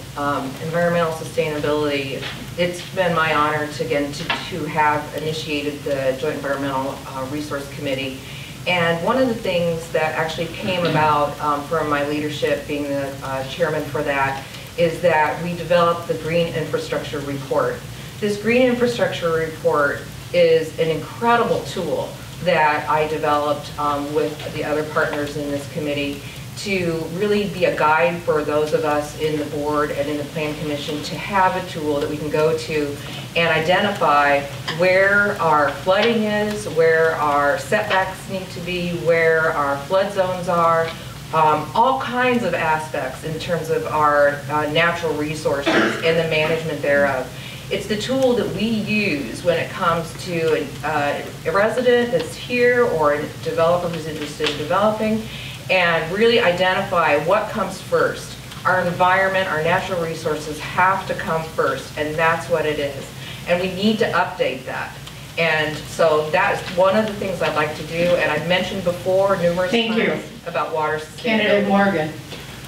environmental sustainability, it's been my honor to have initiated the Joint Environmental Resource Committee. And one of the things that actually came about from my leadership, being the chairman for that, is that we developed the Green Infrastructure Report. This Green Infrastructure Report is an incredible tool that I developed with the other partners in this committee to really be a guide for those of us in the board and in the Plan Commission to have a tool that we can go to and identify where our flooding is, where our setbacks need to be, where our flood zones are, all kinds of aspects in terms of our natural resources and the management thereof. It's the tool that we use when it comes to a resident that's here or a developer who's interested in developing, and really identify what comes first. Our environment, our natural resources have to come first, and that's what it is. And we need to update that. And so that's one of the things I'd like to do, and I've mentioned before numerous times about water sustainability. Candidate Morgan.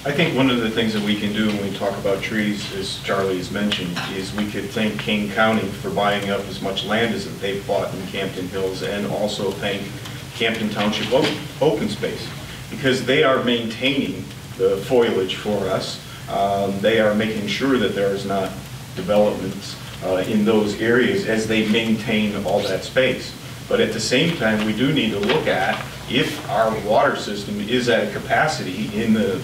I think one of the things that we can do when we talk about trees, as Charlie has mentioned, is we could thank King County for buying up as much land as that they've bought in Campton Hills, and also thank Campton Township Open Space, because they are maintaining the foliage for us. They are making sure that there is not developments in those areas as they maintain all that space. But at the same time, we do need to look at if our water system is at a capacity in the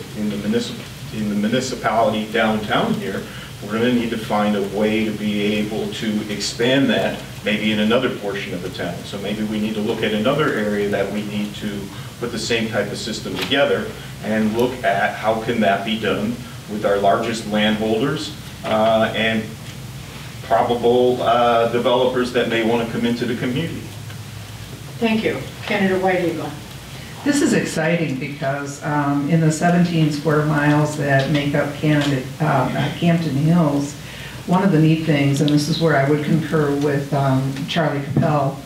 municipality downtown here. We're going to need to find a way to be able to expand that maybe in another portion of the town. So maybe we need to look at another area that we need to put the same type of system together and look at how can that be done with our largest landholders and probable developers that may want to come into the community. Thank you. Candidate White Eagle. This is exciting because in the 17 square miles that make up Campton Hills, one of the neat things, and this is where I would concur with Charlie Capel,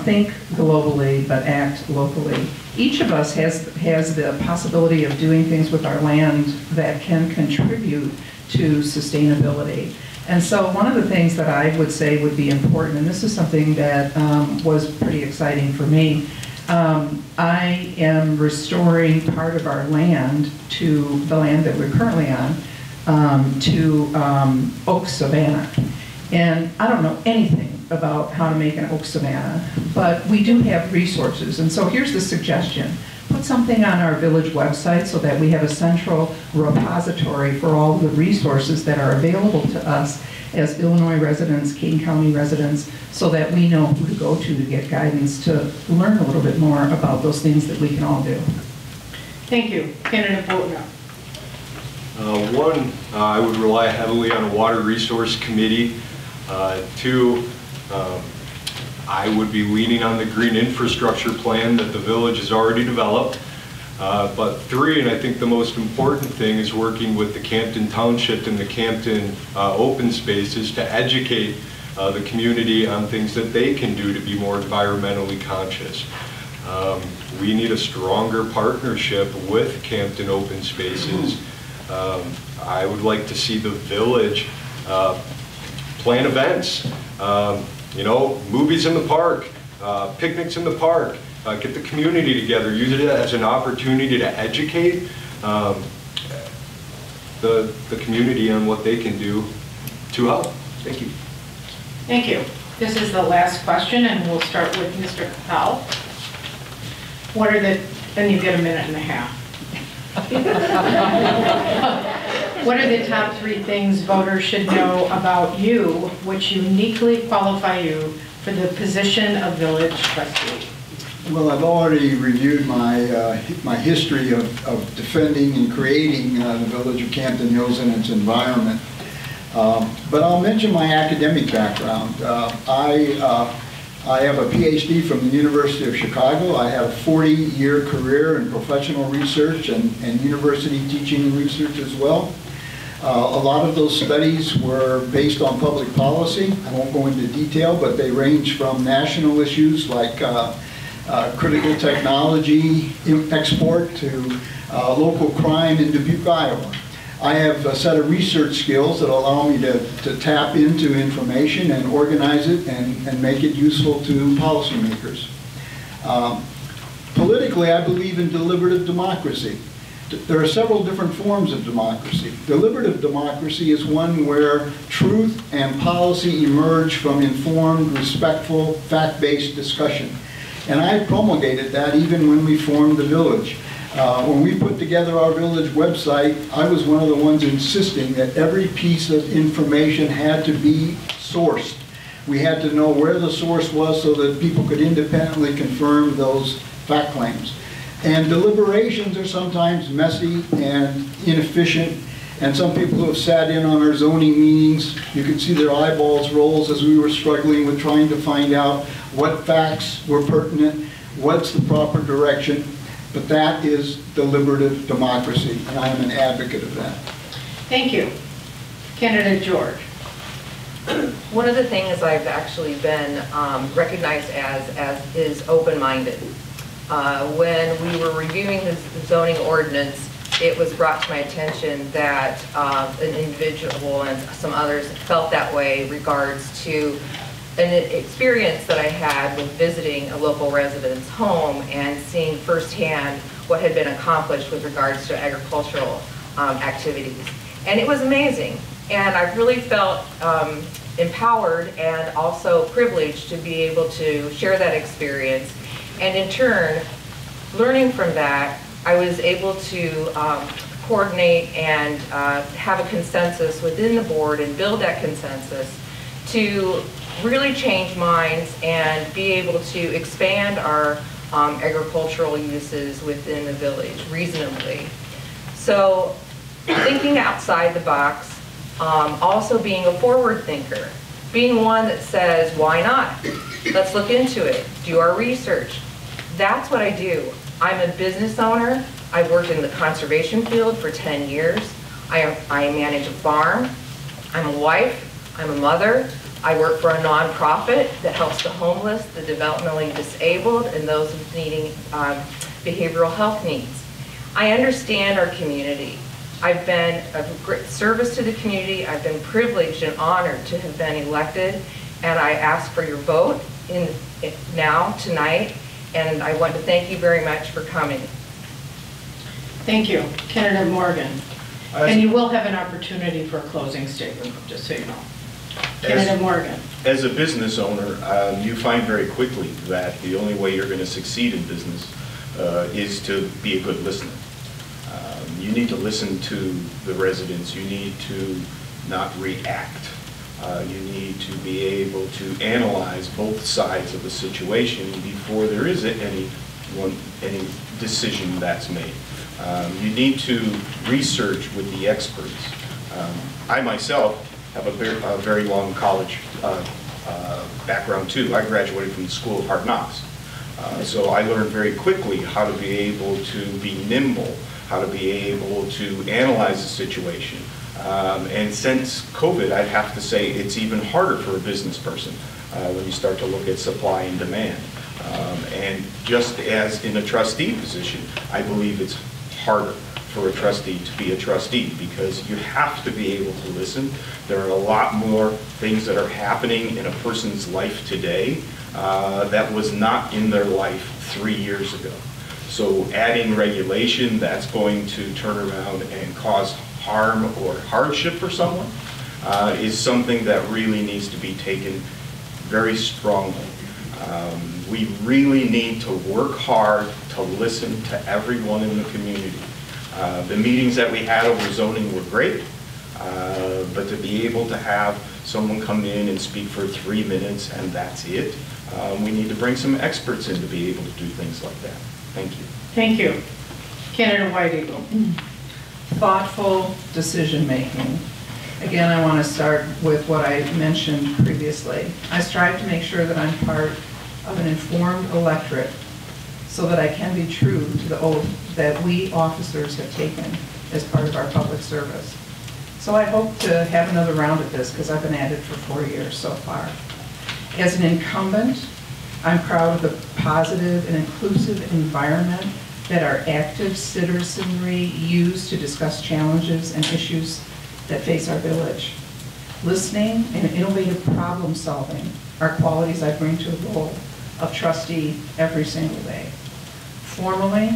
think globally but act locally. Each of us has the possibility of doing things with our land that can contribute to sustainability. And so one of the things that I would say would be important, and this is something that was pretty exciting for me, I am restoring part of our land to the land that we're currently on, to oak savanna. And I don't know anything about how to make an oak savanna, but we do have resources. And so here's the suggestion. Put something on our village website so that we have a central repository for all the resources that are available to us as Illinois residents, King County residents, so that we know who to go to get guidance to learn a little bit more about those things that we can all do. Thank you. Candidate Botner. One, I would rely heavily on a water resource committee. Two, I would be leaning on the green infrastructure plan that the village has already developed. But three, and I think the most important thing, is working with the Campton Township and the Campton open spaces to educate the community on things that they can do to be more environmentally conscious. We need a stronger partnership with Campton Open Spaces. I would like to see the village plan events. You know, movies in the park, picnics in the park, get the community together, use it as an opportunity to educate the community on what they can do to help. Thank you. Thank you. This is the last question, and we'll start with Mr. Capel. What are the, then you get a minute and a half. What are the top 3 things voters should know about you which uniquely qualify you for the position of village trustee? Well, I've already reviewed my my history of defending and creating the village of Campton Hills and its environment. But I'll mention my academic background. I have a PhD from the University of Chicago. I have a 40-year career in professional research and university teaching and research as well. A lot of those studies were based on public policy. I won't go into detail, but they range from national issues like critical technology export to local crime in Dubuque, Iowa. I have a set of research skills that allow me to tap into information and organize it and make it useful to policymakers. Politically, I believe in deliberative democracy. There are several different forms of democracy. Deliberative democracy is one where truth and policy emerge from informed, respectful, fact-based discussion. And I promulgated that even when we formed the village. When we put together our village website, I was one of the ones insisting that every piece of information had to be sourced. We had to know where the source was so that people could independently confirm those fact claims. And deliberations are sometimes messy and inefficient, and some people who have sat in on our zoning meetings, you could see their eyeballs roll as we were struggling with trying to find out what facts were pertinent, what's the proper direction. but that is deliberative democracy, and I am an advocate of that. Thank you. Candidate George. One of the things I've actually been recognized as is open-minded. When we were reviewing the zoning ordinance, it was brought to my attention that an individual and some others felt that way in regards to an experience that I had with visiting a local resident's home and seeing firsthand what had been accomplished with regards to agricultural activities. And it was amazing. And I really felt empowered and also privileged to be able to share that experience. And in turn, learning from that, I was able to coordinate and have a consensus within the board and build that consensus to really change minds and be able to expand our agricultural uses within the village reasonably. So thinking outside the box, also being a forward thinker, being one that says, why not? Let's look into it, do our research. That's what I do. I'm a business owner. I've worked in the conservation field for 10 years. I manage a farm. I'm a wife. I'm a mother. I work for a nonprofit that helps the homeless, the developmentally disabled, and those needing behavioral health needs. I understand our community. I've been of great service to the community. I've been privileged and honored to have been elected, and I ask for your vote now, tonight, and I want to thank you very much for coming. Thank you. Candidate Morgan. And you will have an opportunity for a closing statement, just so you know. Candidate Morgan. As a business owner, you find very quickly that the only way you're going to succeed in business is to be a good listener. You need to listen to the residents. You need to not react. You need to be able to analyze both sides of the situation before there is any decision that's made. You need to research with the experts. I myself have a very long college background too. I graduated from the School of Hard Knocks. So I learned very quickly how to be able to be nimble, how to be able to analyze the situation. And since COVID, I'd have to say it's even harder for a business person when you start to look at supply and demand. And just as in a trustee position, I believe it's harder for a trustee to be a trustee because you have to be able to listen. There are a lot more things that are happening in a person's life today that was not in their life 3 years ago. So adding regulation that's going to turn around and cause harm or hardship for someone is something that really needs to be taken very strongly. We really need to work hard to listen to everyone in the community. The meetings that we had over zoning were great, but to be able to have someone come in and speak for 3 minutes and that's it, we need to bring some experts in to be able to do things like that. Thank you. Thank you. Candidate White Eagle. Thoughtful decision-making. Again, I want to start with what I mentioned previously. I strive to make sure that I'm part of an informed electorate so that I can be true to the oath that we officers have taken as part of our public service. So I hope to have another round at this because I've been at it for 4 years so far. As an incumbent, I'm proud of the positive and inclusive environment that our active citizenry use to discuss challenges and issues that face our village. Listening and innovative problem solving are qualities I bring to the role of trustee every single day. Formally,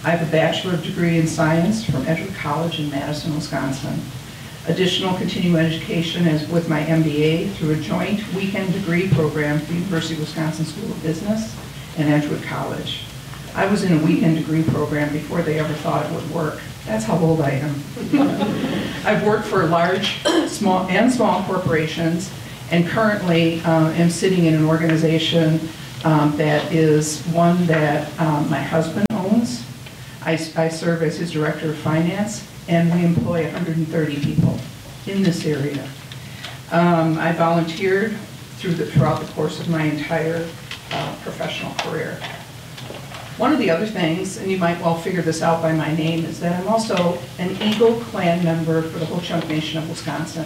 I have a bachelor's degree in science from Edgewood College in Madison, Wisconsin. Additional continuing education is with my MBA through a joint weekend degree program at the University of Wisconsin School of Business and Edgewood College. I was in a weekend degree program before they ever thought it would work. That's how old I am. I've worked for large, small corporations, and currently am sitting in an organization that is one that my husband owns. I serve as his director of finance, and we employ 130 people in this area. I volunteered throughout the course of my entire professional career. One of the other things, and you might well figure this out by my name, is that I'm also an Eagle Clan member for the Ho-Chunk Nation of Wisconsin.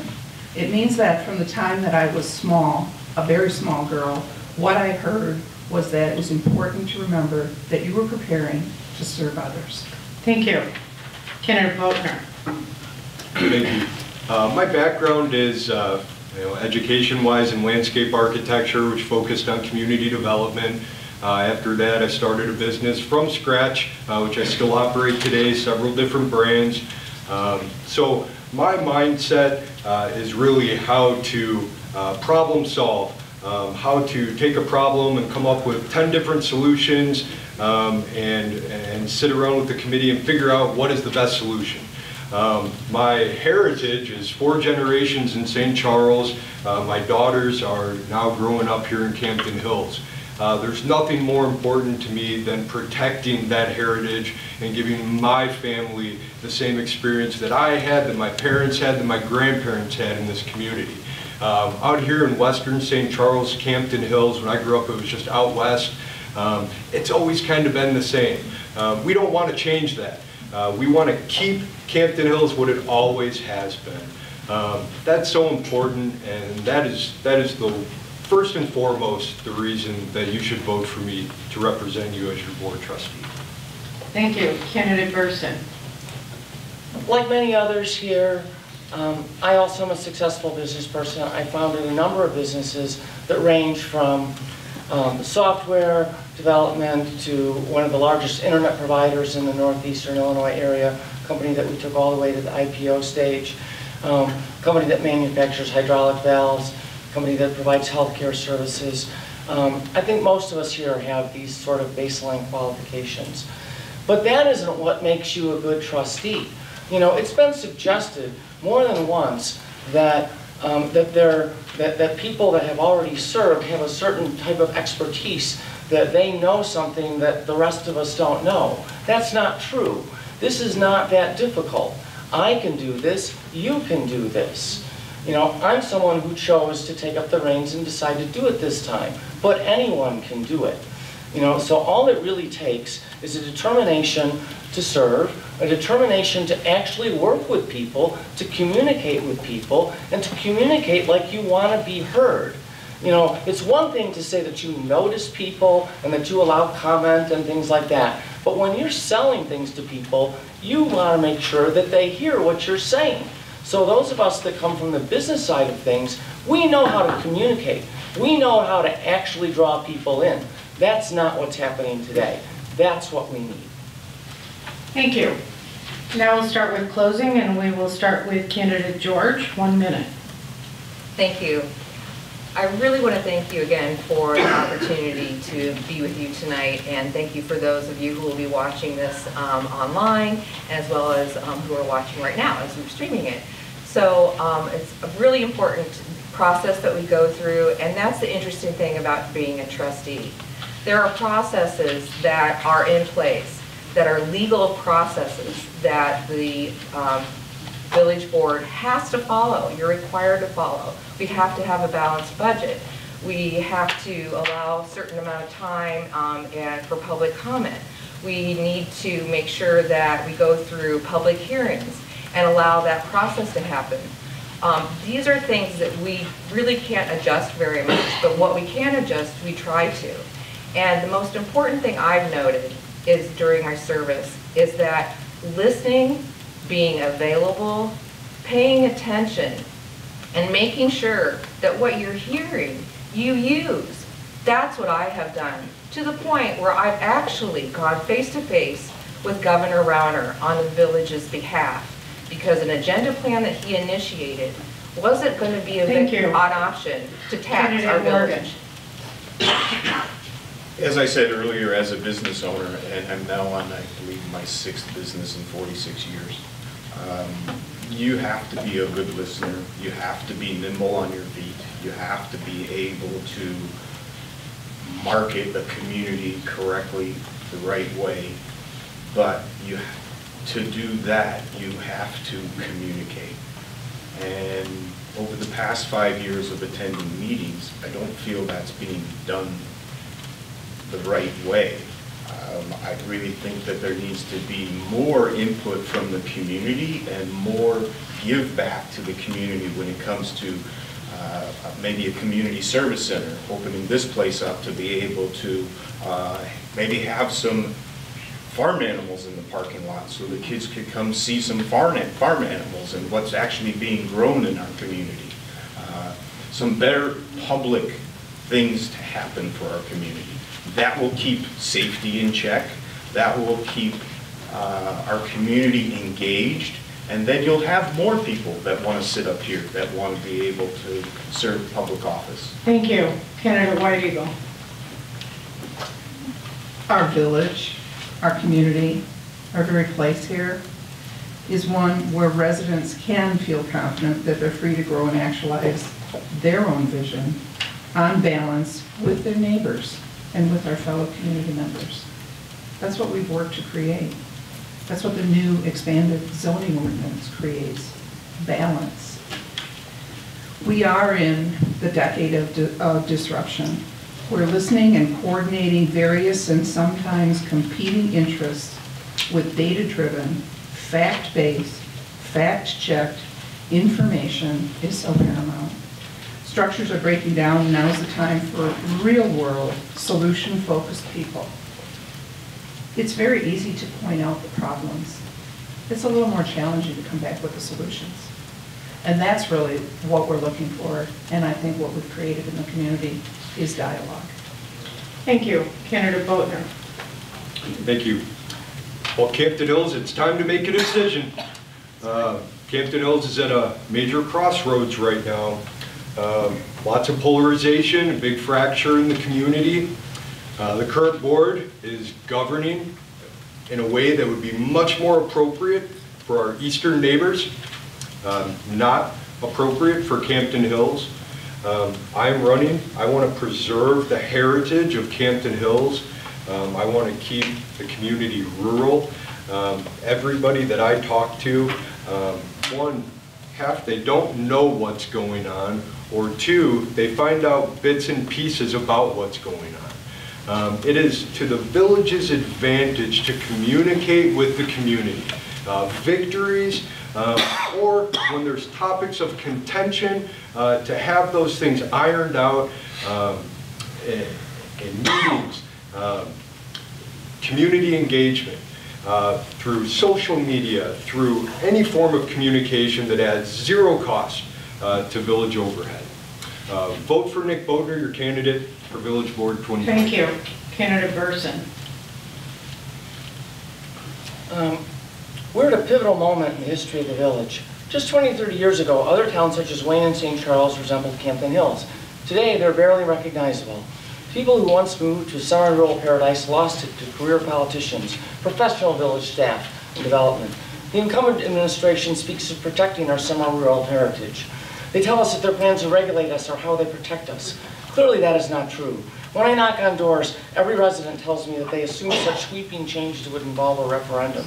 It means that from the time that I was small, a very small girl, what I heard was that it was important to remember that you were preparing to serve others. Thank you. Candidate Vogtner. Thank you. My background is education-wise in landscape architecture, which focused on community development. After that, I started a business from scratch, which I still operate today, several different brands. So my mindset is really how to problem solve, how to take a problem and come up with 10 different solutions and sit around with the committee and figure out what is the best solution. My heritage is 4 generations in St. Charles. My daughters are now growing up here in Campton Hills. There's nothing more important to me than protecting that heritage and giving my family the same experience that I had, that my parents had, that my grandparents had in this community. Out here in western St. Charles, Campton Hills, when I grew up, it was just out west. It's always kind of been the same. We don't want to change that. We want to keep Campton Hills what it always has been. That's so important, and that is the first and foremost the reason that you should vote for me to represent you as your board trustee. Thank you. Candidate Burson. Like many others here, I also am a successful business person. I founded a number of businesses that range from software development to one of the largest internet providers in the northeastern Illinois area, a company that we took all the way to the IPO stage, a company that manufactures hydraulic valves, a company that provides healthcare services. I think most of us here have these sort of baseline qualifications. But that isn't what makes you a good trustee. You know, it's been suggested more than once that that people that have already served have a certain type of expertise, that they know something that the rest of us don't know. That's not true. This is not that difficult. I can do this, you can do this. You know, I'm someone who chose to take up the reins and decide to do it this time, but anyone can do it. You know, so all it really takes is a determination to serve, a determination to actually work with people, to communicate with people, and to communicate like you want to be heard. You know, it's one thing to say that you notice people and that you allow comment and things like that, but when you're selling things to people, you want to make sure that they hear what you're saying. So those of us that come from the business side of things, we know how to communicate. We know how to actually draw people in. That's not what's happening today. That's what we need. Thank you. Now we'll start with closing, and we will start with candidate George. 1 minute. Thank you. I really want to thank you again for the opportunity to be with you tonight, and thank you for those of you who will be watching this online, as well as who are watching right now as we're streaming it. So it's a really important process that we go through, and that's the interesting thing about being a trustee. There are processes that are in place, that are legal processes that the village board has to follow. You're required to follow. We have to have a balanced budget. We have to allow a certain amount of time and for public comment. We need to make sure that we go through public hearings and allow that process to happen. These are things that we really can't adjust very much, but what we can adjust, we try to. And the most important thing I've noted is during our service is that listening, being available, paying attention, and making sure that what you're hearing, you use. That's what I have done, to the point where I've actually gone face-to-face with Governor Rauner on the village's behalf, because an agenda plan that he initiated wasn't going to be an option to tax our village. As I said earlier, as a business owner, and I'm now on, I believe, my 6th business in 46 years, you have to be a good listener. You have to be nimble on your feet. You have to be able to market the community correctly, the right way. But to do that, you have to communicate. And over the past 5 years of attending meetings, I don't feel that's being done the right way. I really think that there needs to be more input from the community and more give back to the community when it comes to maybe a community service center, opening this place up to be able to maybe have some farm animals in the parking lot so the kids could come see some farm animals and what's actually being grown in our community. Some better public things to happen for our community. That will keep safety in check. That will keep our community engaged. And then you'll have more people that want to sit up here, that want to be able to serve public office. Thank you. Candidate White Eagle. Our village, our community, our very place here is one where residents can feel confident that they're free to grow and actualize their own vision on balance with their neighbors and with our fellow community members. That's what we've worked to create. That's what the new expanded zoning ordinance creates, balance. We are in the decade of disruption. We're listening and coordinating various and sometimes competing interests with data-driven, fact-based, fact-checked information is so paramount. Structures are breaking down, and now's the time for real-world, solution-focused people. It's very easy to point out the problems. It's a little more challenging to come back with the solutions. And that's really what we're looking for, and I think what we've created in the community is dialogue. Thank you. Candidate Bodner. Thank you. Well, Campton Hills, it's time to make a decision. Campton Hills is at a major crossroads right now. Lots of polarization, a big fracture in the community. The current board is governing in a way that would be much more appropriate for our eastern neighbors, not appropriate for Campton Hills. I'm running. I want to preserve the heritage of Campton Hills. I want to keep the community rural. Everybody that I talk to, one, half they don't know what's going on, or two, they find out bits and pieces about what's going on. It is to the village's advantage to communicate with the community. Victories, or when there's topics of contention, to have those things ironed out in meetings, community engagement, through social media, through any form of communication that adds zero cost to village overhead. Vote for Nick Bodner, your candidate for Village Board 2020. Thank you. Candidate Burson. We're at a pivotal moment in the history of the village. Just 20, 30 years ago, other towns such as Wayne and St. Charles resembled Campton Hills. Today, they're barely recognizable. People who once moved to a semi-rural paradise lost it to career politicians, professional village staff, and development. The incumbent administration speaks of protecting our semi-rural heritage. They tell us that their plans to regulate us are how they protect us. Clearly, that is not true. When I knock on doors, every resident tells me that they assume such sweeping changes would involve a referendum.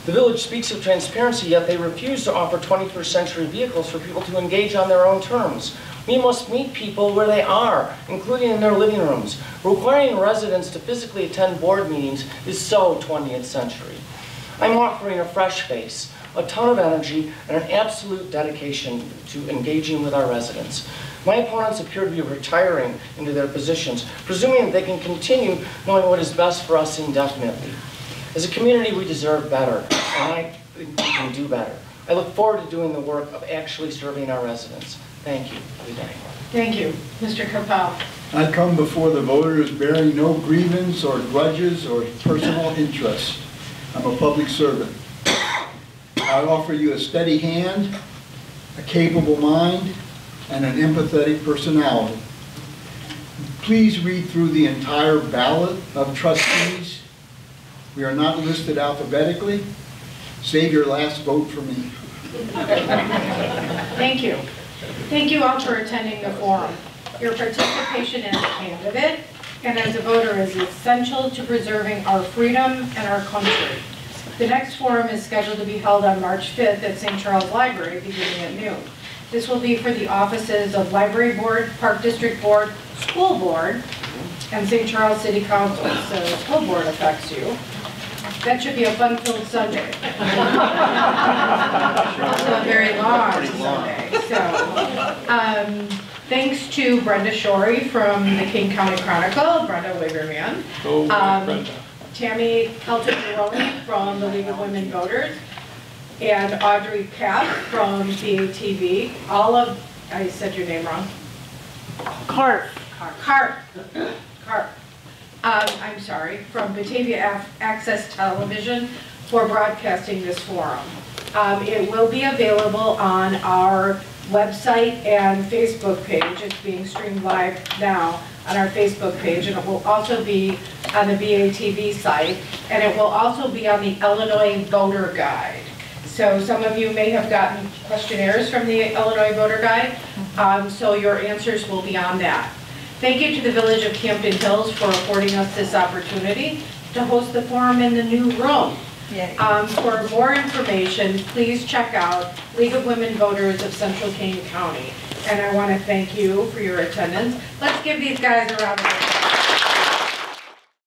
The village speaks of transparency, yet they refuse to offer 21st century vehicles for people to engage on their own terms. We must meet people where they are, including in their living rooms. Requiring residents to physically attend board meetings is so 20th century. I'm offering a fresh face, a ton of energy, and an absolute dedication to engaging with our residents. My opponents appear to be retiring into their positions, presuming that they can continue knowing what is best for us indefinitely. As a community, we deserve better, and I think we can do better. I look forward to doing the work of actually serving our residents. Thank you. Good day. Thank you. Mr. Capel. I come before the voters bearing no grievance or grudges or personal interest. I'm a public servant. I offer you a steady hand, a capable mind, and an empathetic personality. Please read through the entire ballot of trustees. We are not listed alphabetically. Save your last vote for me. Thank you. Thank you all for attending the forum. Your participation as a candidate and as a voter is essential to preserving our freedom and our country. The next forum is scheduled to be held on March 5th at St. Charles Library beginning at noon. This will be for the offices of Library Board, Park District Board, School Board, and St. Charles City Council, so the school board affects you. That should be a fun-filled Sunday. Also a very long Sunday. So, thanks to Brenda Shorey from the King County Chronicle, Brenda Waverman. Go, Brenda. Tammy Calton-Garoni from the League of Women Voters, and Audrey Papp from BATV. All of, I said your name wrong. Carp. I'm sorry, from Batavia Access Television for broadcasting this forum. It will be available on our website and Facebook page. It's being streamed live now on our Facebook page, and it will also be on the BATV site, and it will also be on the Illinois Voter Guide. So some of you may have gotten questionnaires from the Illinois Voter Guide, so your answers will be on that. Thank you to the Village of Campton Hills for affording us this opportunity to host the forum in the new room. For more information, please check out League of Women Voters of Central Kane County. And I want to thank you for your attendance. Let's give these guys a round of applause.